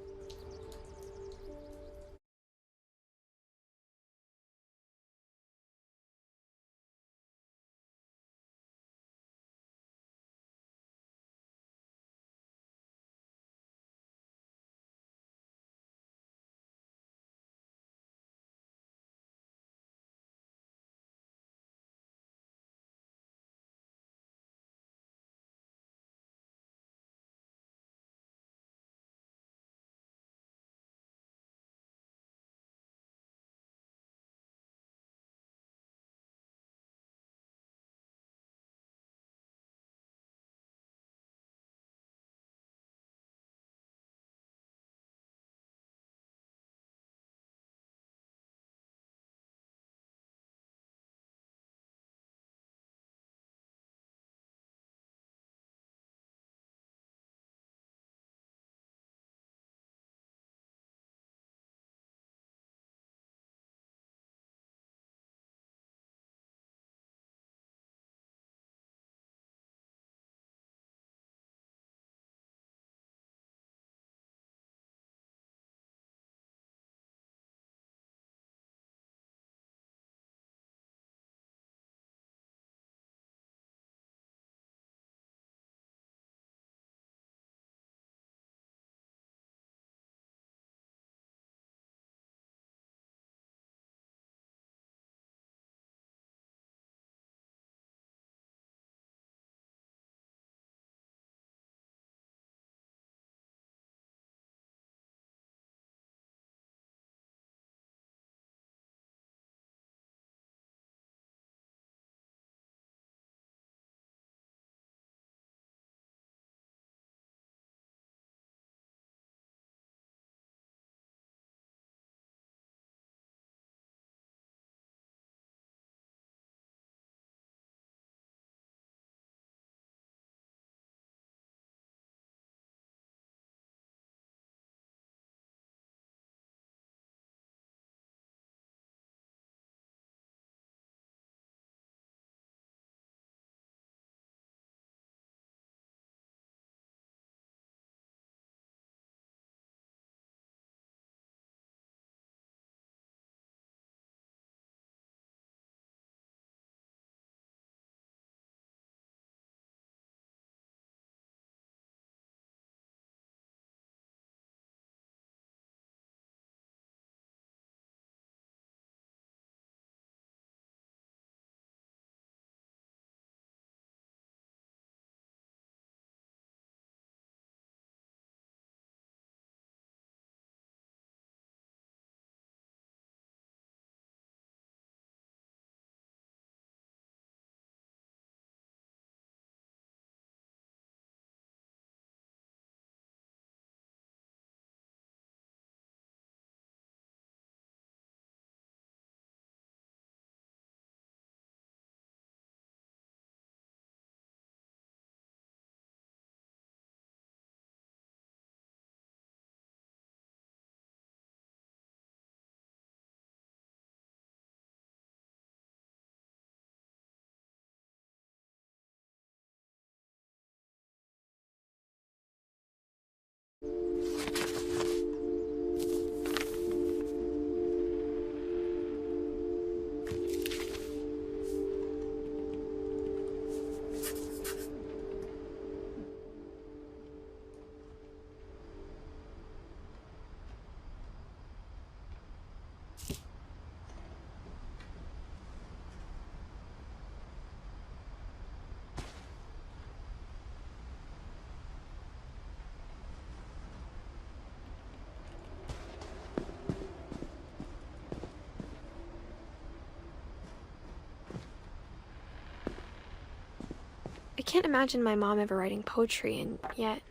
I can't imagine my mom ever writing poetry, and yet...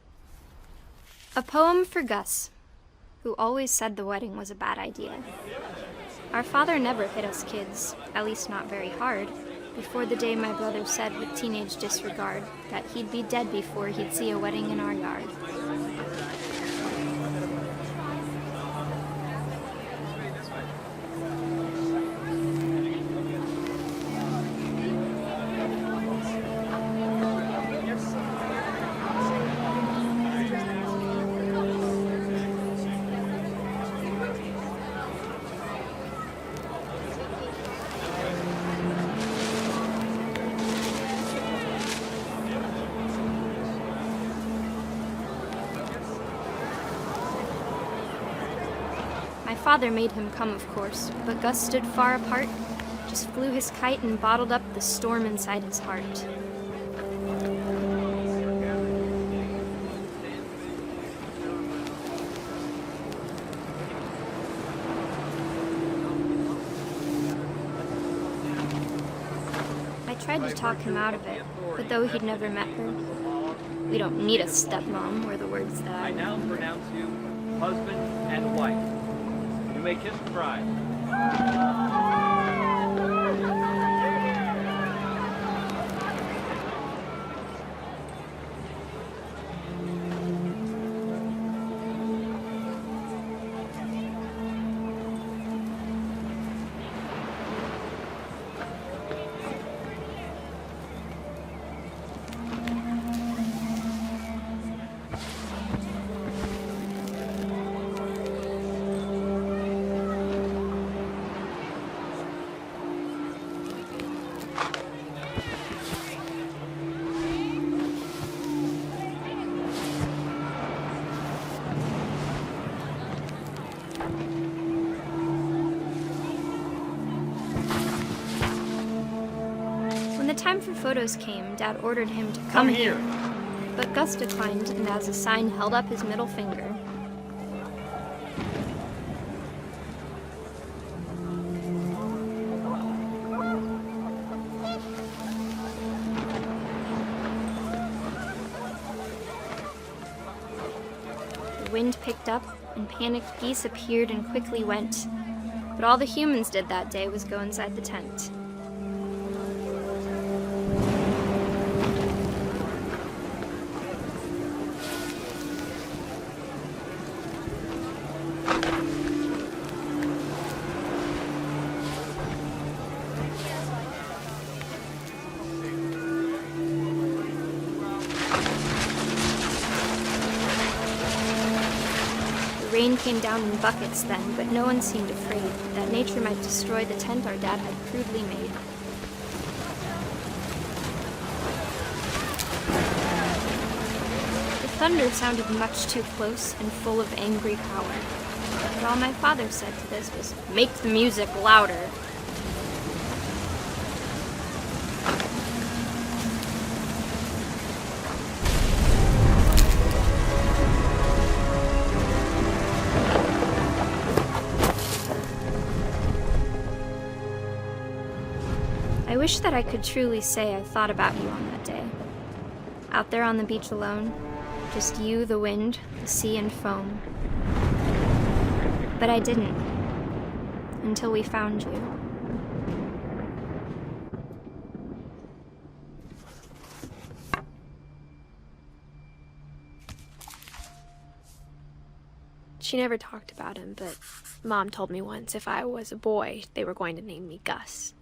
A poem for Gus, who always said the wedding was a bad idea. Our father never hit us kids, at least not very hard, before the day my brother said with teenage disregard that he'd be dead before he'd see a wedding in our yard. My father made him come, of course, but Gus stood far apart, just flew his kite and bottled up the storm inside his heart. I tried to talk him out of it, but though he'd never met her, "We don't need a stepmom," were the words that I now pronounce you husband and wife. You may kiss the bride. When the time for photos came, Dad ordered him to come here. But Gus declined and as a sign held up his middle finger. The wind picked up and panicked geese appeared and quickly went. But all the humans did that day was go inside the tent. The rain came down in buckets then, but no one seemed afraid that nature might destroy the tent our dad had crudely made. The thunder sounded much too close and full of angry power. But all my father said to this was, "Make the music louder." I wish that I could truly say I thought about you on that day. Out there on the beach alone, just you, the wind, the sea, and foam. But I didn't, until we found you. She never talked about him, but Mom told me once if I was a boy, they were going to name me Gus.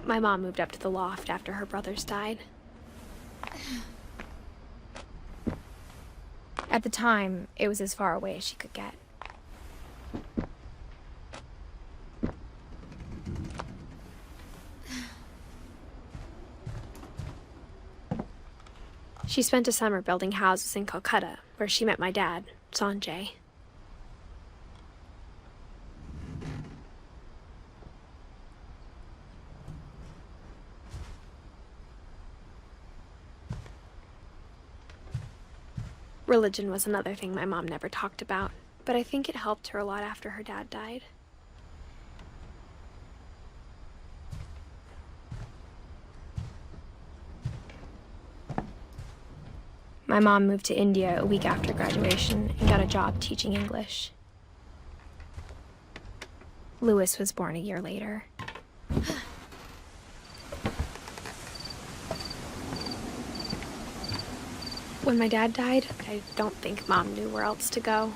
My mom moved up to the loft after her brothers died. At the time, it was as far away as she could get. She spent a summer building houses in Calcutta, where she met my dad, Sanjay. Religion was another thing my mom never talked about, but I think it helped her a lot after her dad died. My mom moved to India a week after graduation and got a job teaching English. Louis was born a year later. When my dad died, I don't think Mom knew where else to go.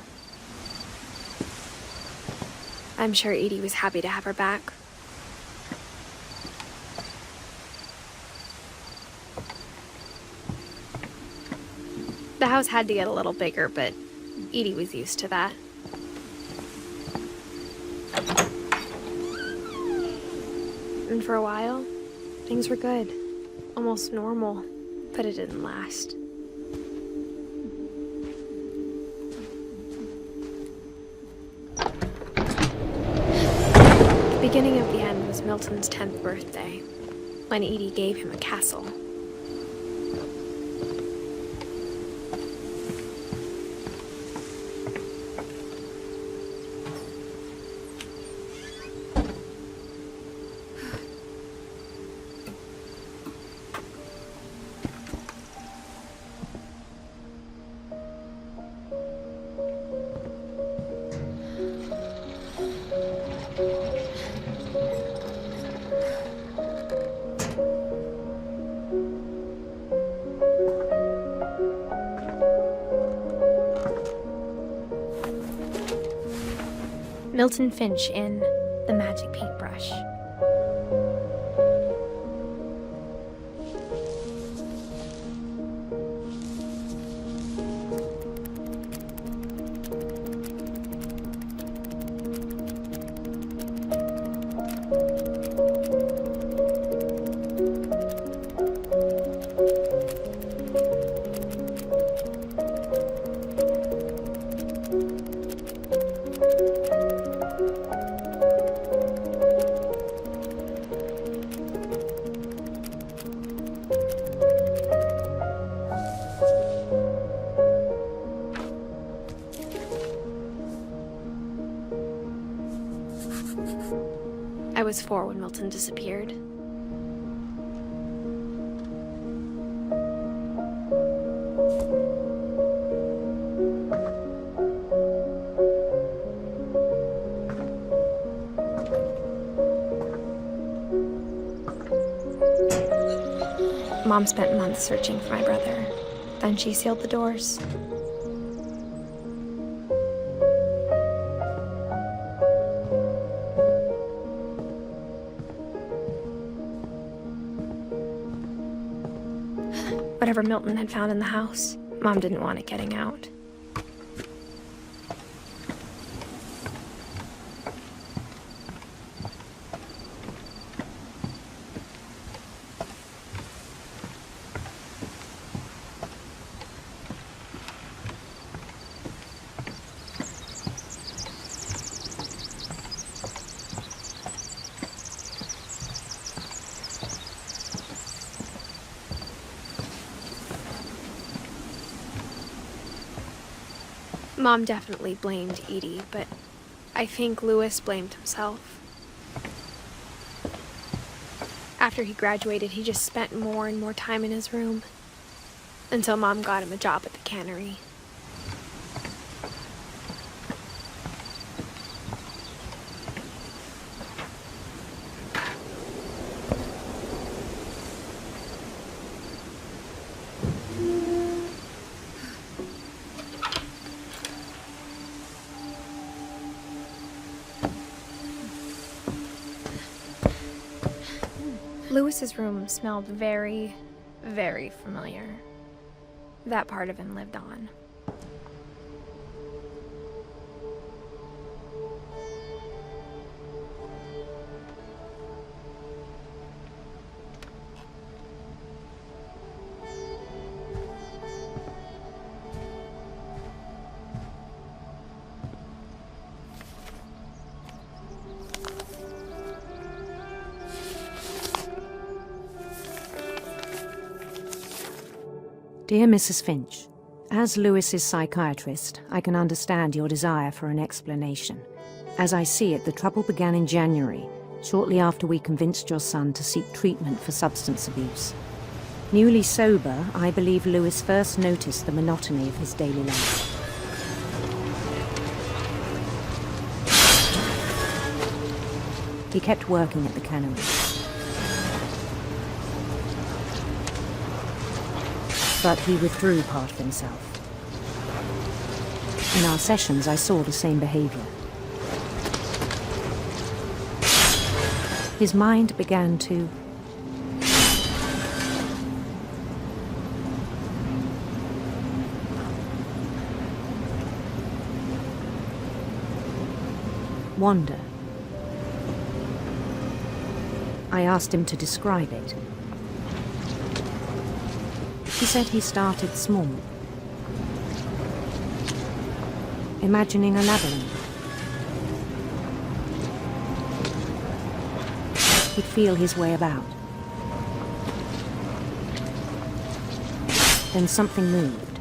I'm sure Edie was happy to have her back. The house had to get a little bigger, but Edie was used to that. And for a while, things were good. Almost normal, but it didn't last. The beginning of the end was Milton's 10th birthday, when Edie gave him a castle. Milton Finch in The Magic Paintbrush. I was 4 when Milton disappeared. Mom spent months searching for my brother. Then she sealed the doors. Whatever Milton had found in the house, Mom didn't want it getting out. Mom definitely blamed Edie, but I think Louis blamed himself. After he graduated, he just spent more and more time in his room, until Mom got him a job at the cannery. Lewis's room smelled very, very familiar. That part of him lived on. Dear Mrs. Finch, as Lewis's psychiatrist, I can understand your desire for an explanation. As I see it, the trouble began in January, shortly after we convinced your son to seek treatment for substance abuse. Newly sober, I believe Lewis first noticed the monotony of his daily life. He kept working at the cannery. But he withdrew part of himself. In our sessions, I saw the same behavior. His mind began to wander. I asked him to describe it. He said he started small, imagining a labyrinth. He'd feel his way about. Then something moved.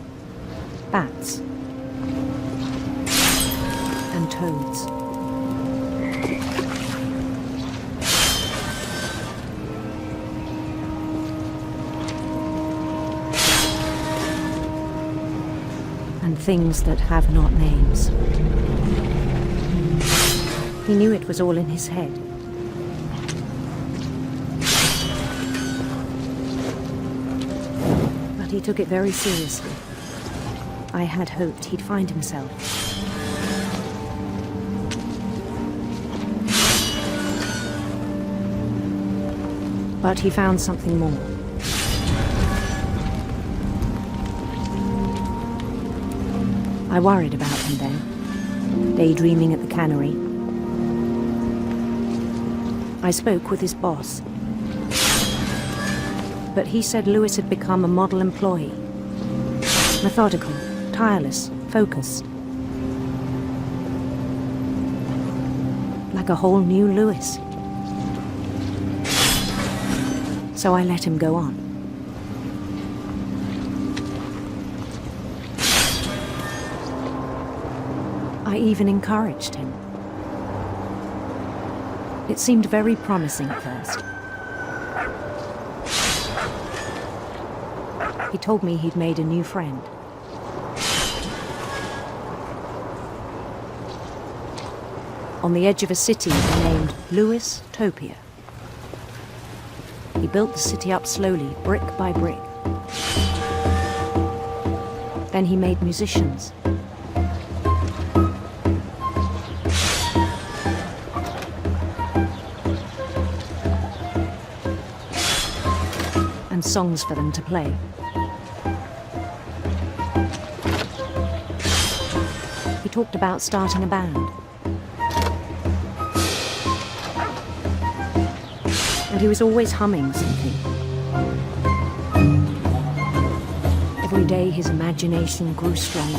Bats. And toads. And things that have not names. He knew it was all in his head. But he took it very seriously. I had hoped he'd find himself. But he found something more. I worried about him then, daydreaming at the cannery. I spoke with his boss, but he said Lewis had become a model employee. Methodical, tireless, focused. Like a whole new Lewis. So I let him go on. I even encouraged him. It seemed very promising at first. He told me he'd made a new friend. On the edge of a city named Lewis Topia. He built the city up slowly, brick by brick. Then he made musicians. And songs for them to play. He talked about starting a band. And he was always humming something. Every day his imagination grew stronger.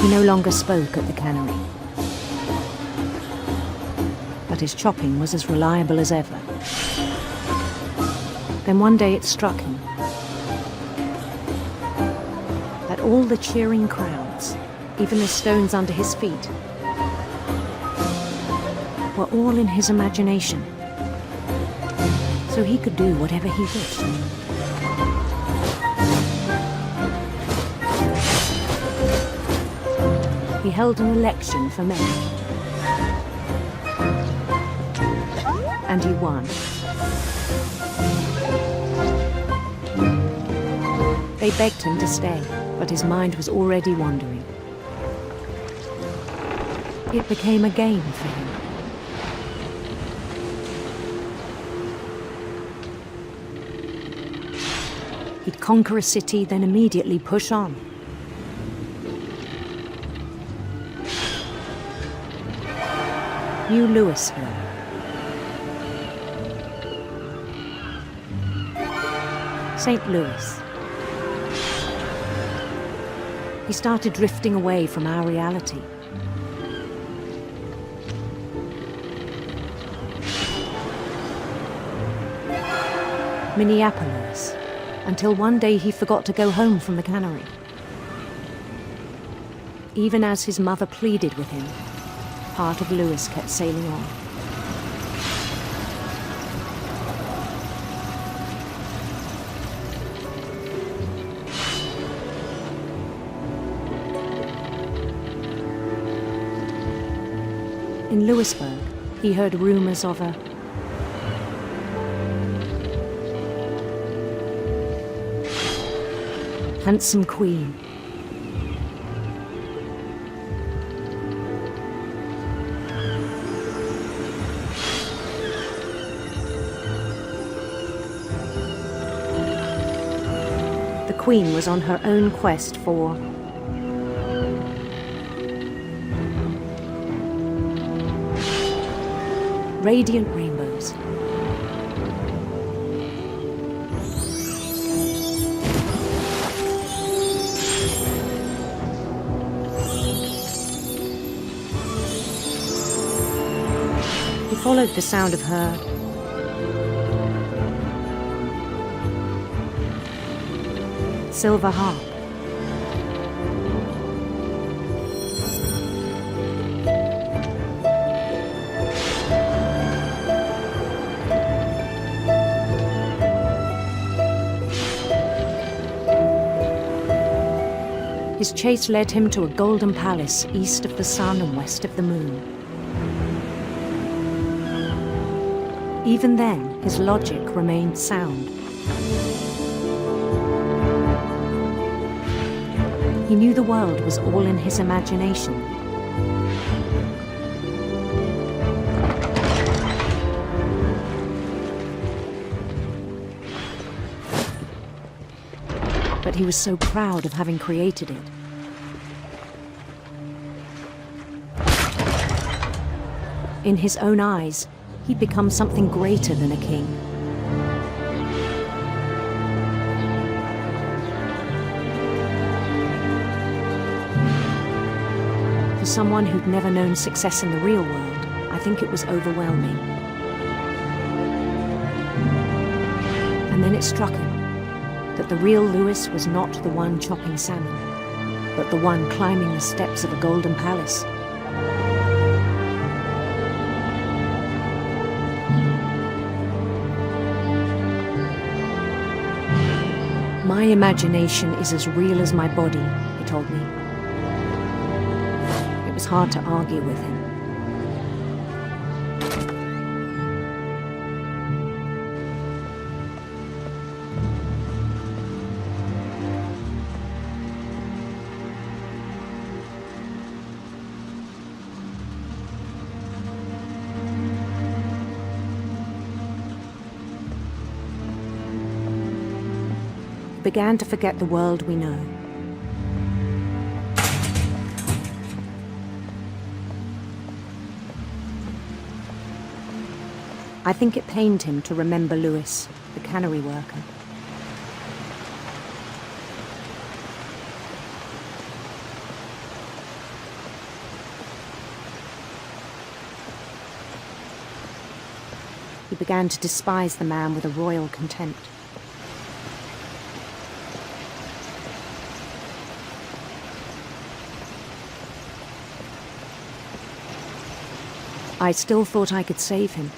He no longer spoke at the cannery. But his chopping was as reliable as ever. Then one day it struck him that all the cheering crowds, even the stones under his feet, were all in his imagination, so he could do whatever he wished. He held an election for mayor, and he won. They begged him to stay, but his mind was already wandering. It became a game for him. He'd conquer a city, then immediately push on. New Louisville. St. Louis. He started drifting away from our reality. Minneapolis, until one day he forgot to go home from the cannery. Even as his mother pleaded with him, part of Louis kept sailing on. In Louisburg, he heard rumors of a handsome queen. The queen was on her own quest for radiant rainbows. He followed the sound of her silver harp. His chase led him to a golden palace east of the sun and west of the moon. Even then, his logic remained sound. He knew the world was all in his imagination. But he was so proud of having created it. In his own eyes, he'd become something greater than a king. For someone who'd never known success in the real world, I think it was overwhelming. And then it struck him that the real Louis was not the one chopping salmon, but the one climbing the steps of a golden palace. My imagination is as real as my body, he told me. It was hard to argue with him. Began to forget the world we know. I think it pained him to remember Louis, the cannery worker. He began to despise the man with a royal contempt. I still thought I could save him.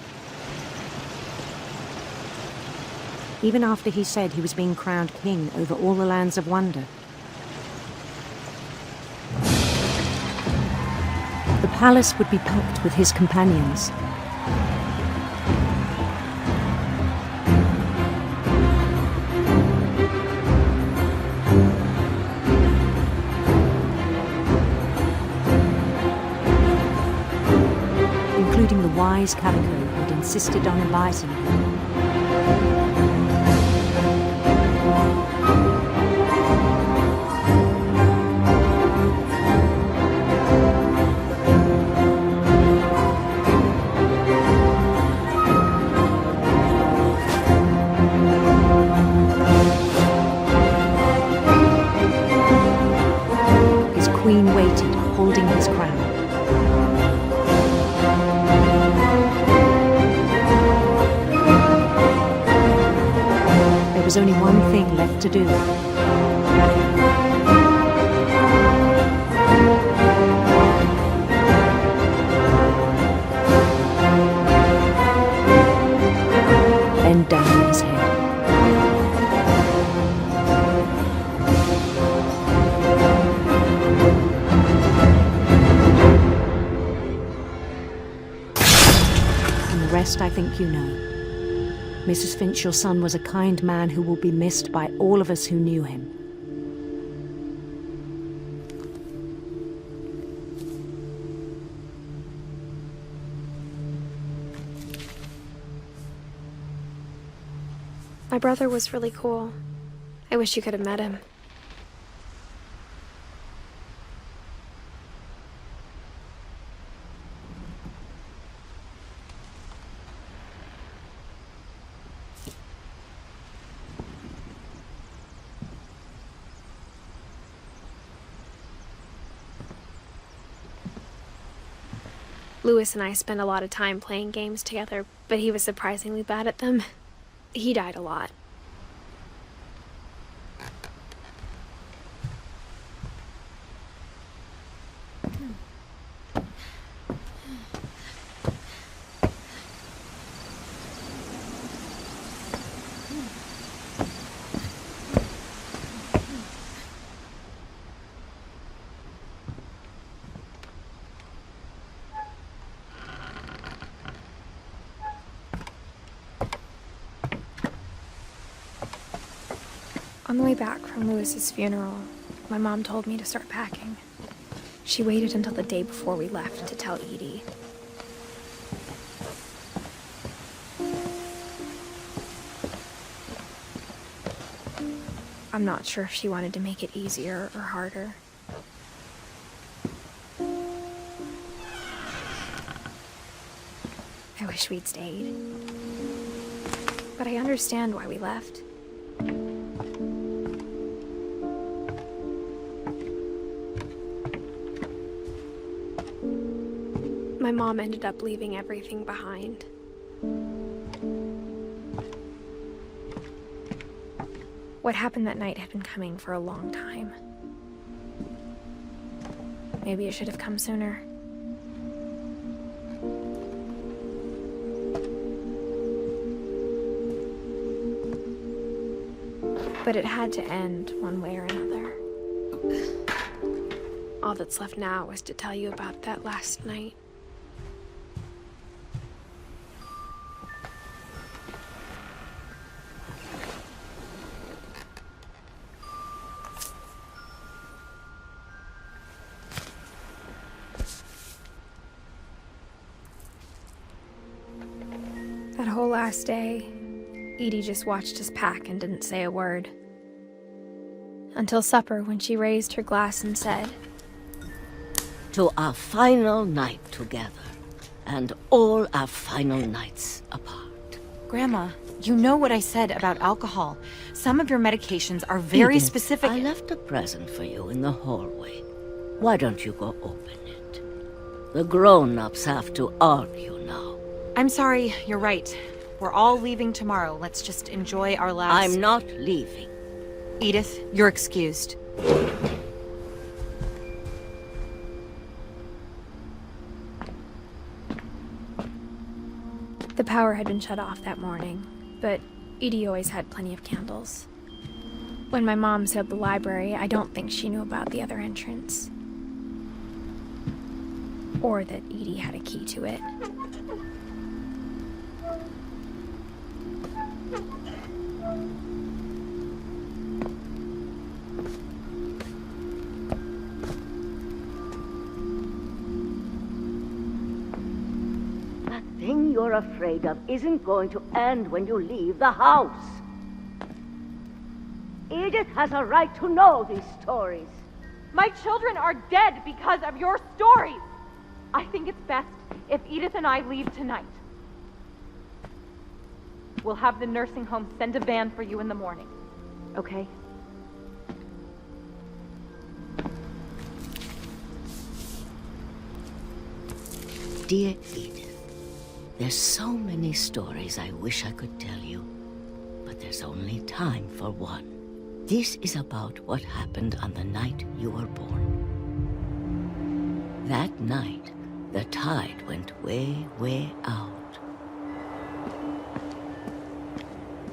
Even after he said he was being crowned king over all the lands of wonder. The palace would be packed with his companions. wise calico who'd insisted on inviting him. His queen waited, holding his crown. There was only one thing left to do. Bend down his head. And the rest I think you know. Mrs. Finch, your son was a kind man who will be missed by all of us who knew him. My brother was really cool. I wish you could have met him. Louis and I spent a lot of time playing games together, but he was surprisingly bad at them. He died a lot. On the way back from Louis's funeral, my mom told me to start packing. She waited until the day before we left to tell Edie. I'm not sure if she wanted to make it easier or harder. I wish we'd stayed. But I understand why we left. My mom ended up leaving everything behind. What happened that night had been coming for a long time. Maybe it should have come sooner. But it had to end one way or another. All that's left now is to tell you about that last night. That whole last day, Edie just watched us pack and didn't say a word. Until supper, when she raised her glass and said, "To our final night together, and all our final nights apart." Grandma, you know what I said about alcohol. Some of your medications are very Edith, specific. I left a present for you in the hallway. Why don't you go open it? The grown-ups have to argue now. I'm sorry, you're right. We're all leaving tomorrow. Let's just enjoy our last... I'm not leaving. Edith, you're excused. The power had been shut off that morning, but Edie always had plenty of candles. When my mom said the library, I don't think she knew about the other entrance. Or that Edie had a key to it. Thing afraid of isn't going to end when you leave the house. Edith has a right to know these stories. My children are dead because of your stories. I think it's best if Edith and I leave tonight. We'll have the nursing home send a van for you in the morning, okay? Dear Edith, there's so many stories I wish I could tell you, but there's only time for one. This is about what happened on the night you were born. That night, the tide went way, way out.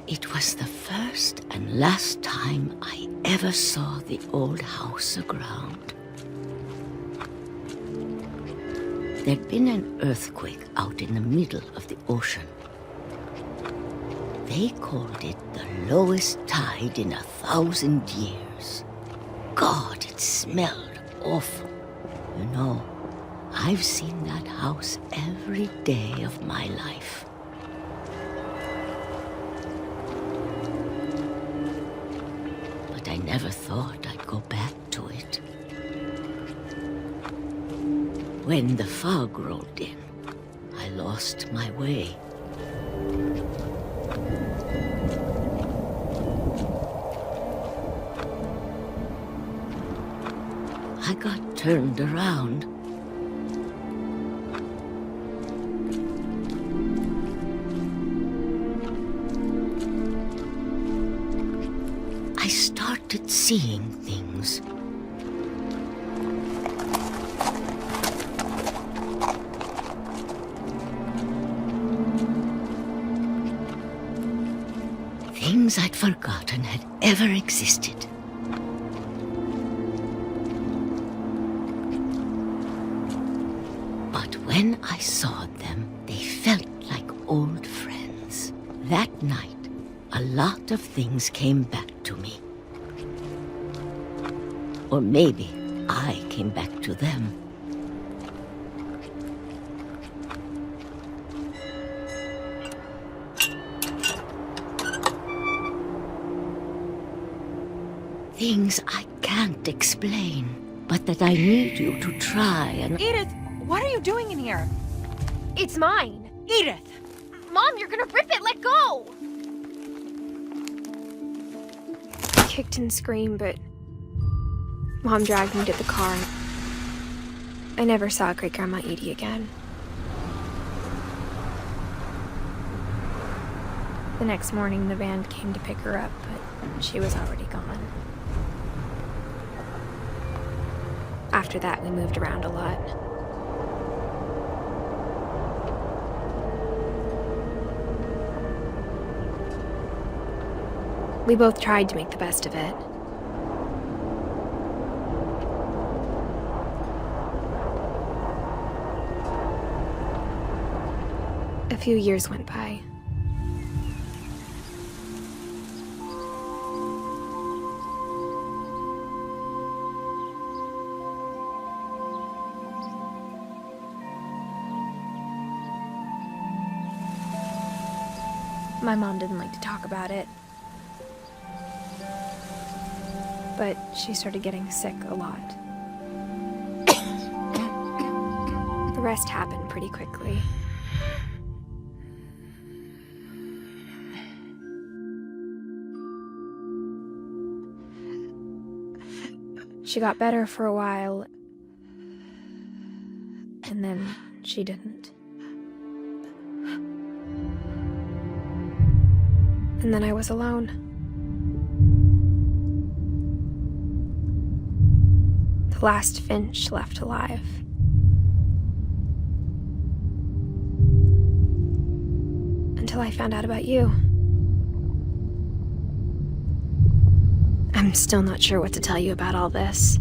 It was the first and last time I ever saw the old house aground. There'd been an earthquake out in the middle of the ocean. They called it the lowest tide in 1,000 years. God, it smelled awful. You know, I've seen that house every day of my life. But I never thought I'd go back to it. When the fog rolled in, I lost my way. I got turned around. I started seeing things. Things I'd forgotten had ever existed. But when I saw them, they felt like old friends. That night, a lot of things came back to me. Or maybe I came back to them. Things I can't explain, but that I need you to try and... Edith, what are you doing in here? It's mine. Edith! Mom, you're gonna rip it! Let go! I kicked and screamed, but Mom dragged me to the car. I never saw Great-Grandma Edie again. The next morning, the van came to pick her up, but she was already gone. After that, we moved around a lot. We both tried to make the best of it. A few years went by. My mom didn't like to talk about it. But she started getting sick a lot. The rest happened pretty quickly. She got better for a while, and then she didn't. And then I was alone. The last Finch left alive. Until I found out about you. I'm still not sure what to tell you about all this.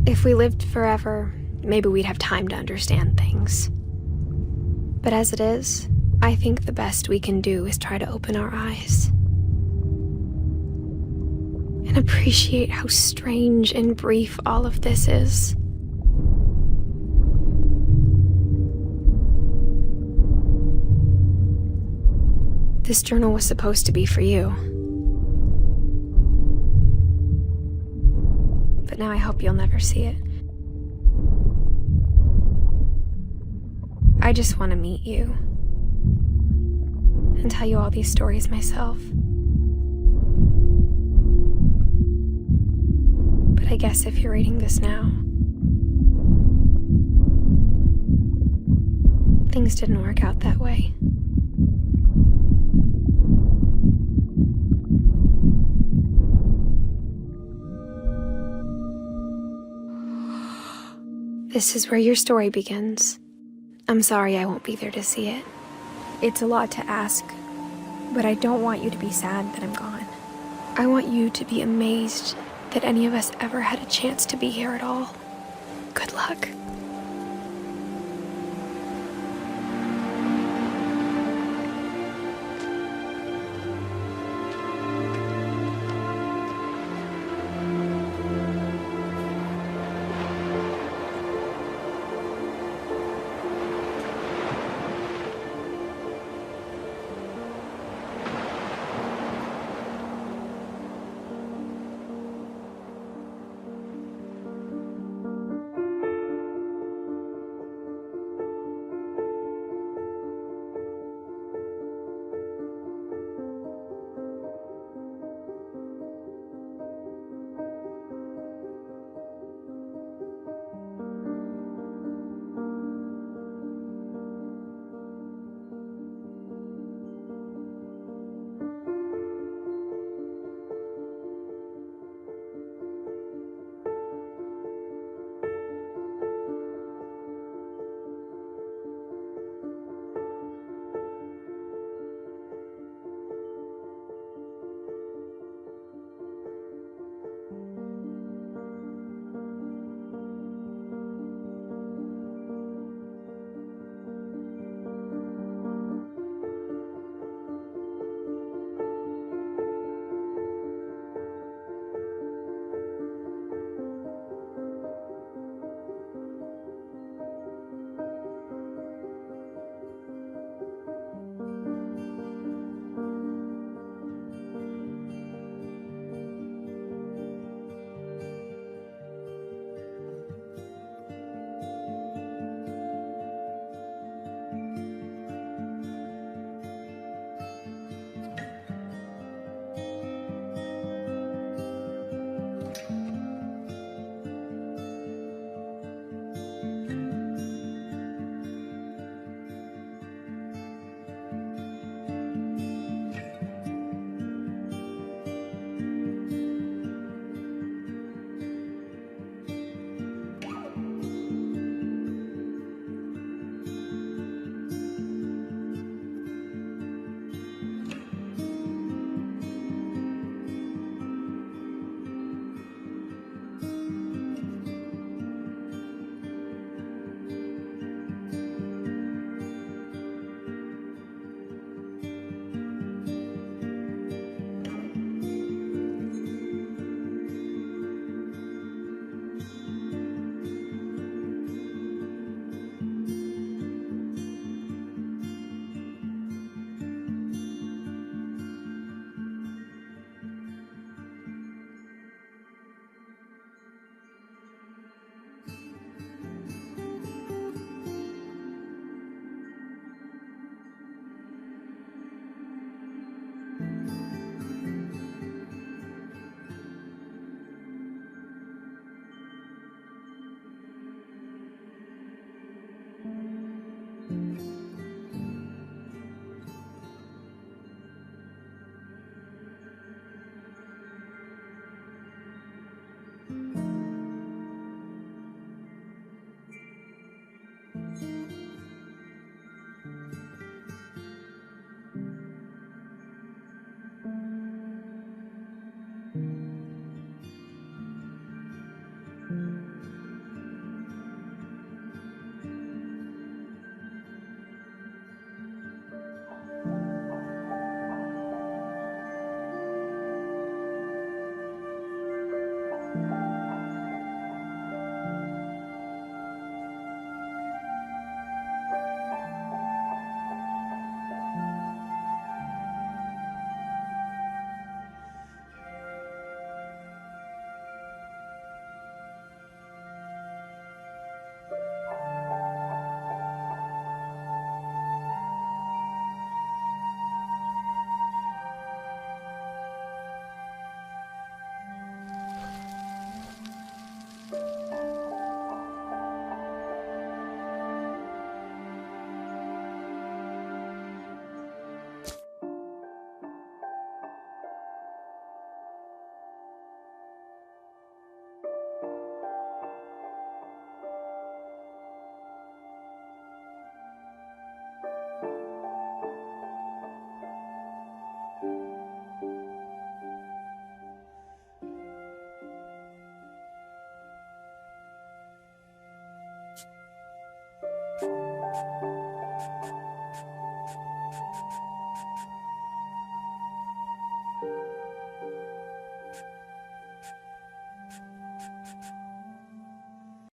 If we lived forever, maybe we'd have time to understand things. But as it is, I think the best we can do is try to open our eyes. And appreciate how strange and brief all of this is. This journal was supposed to be for you. But now I hope you'll never see it. I just want to meet you and tell you all these stories myself. But I guess if you're reading this now, things didn't work out that way. This is where your story begins. I'm sorry I won't be there to see it. It's a lot to ask, but I don't want you to be sad that I'm gone. I want you to be amazed that any of us ever had a chance to be here at all. Good luck.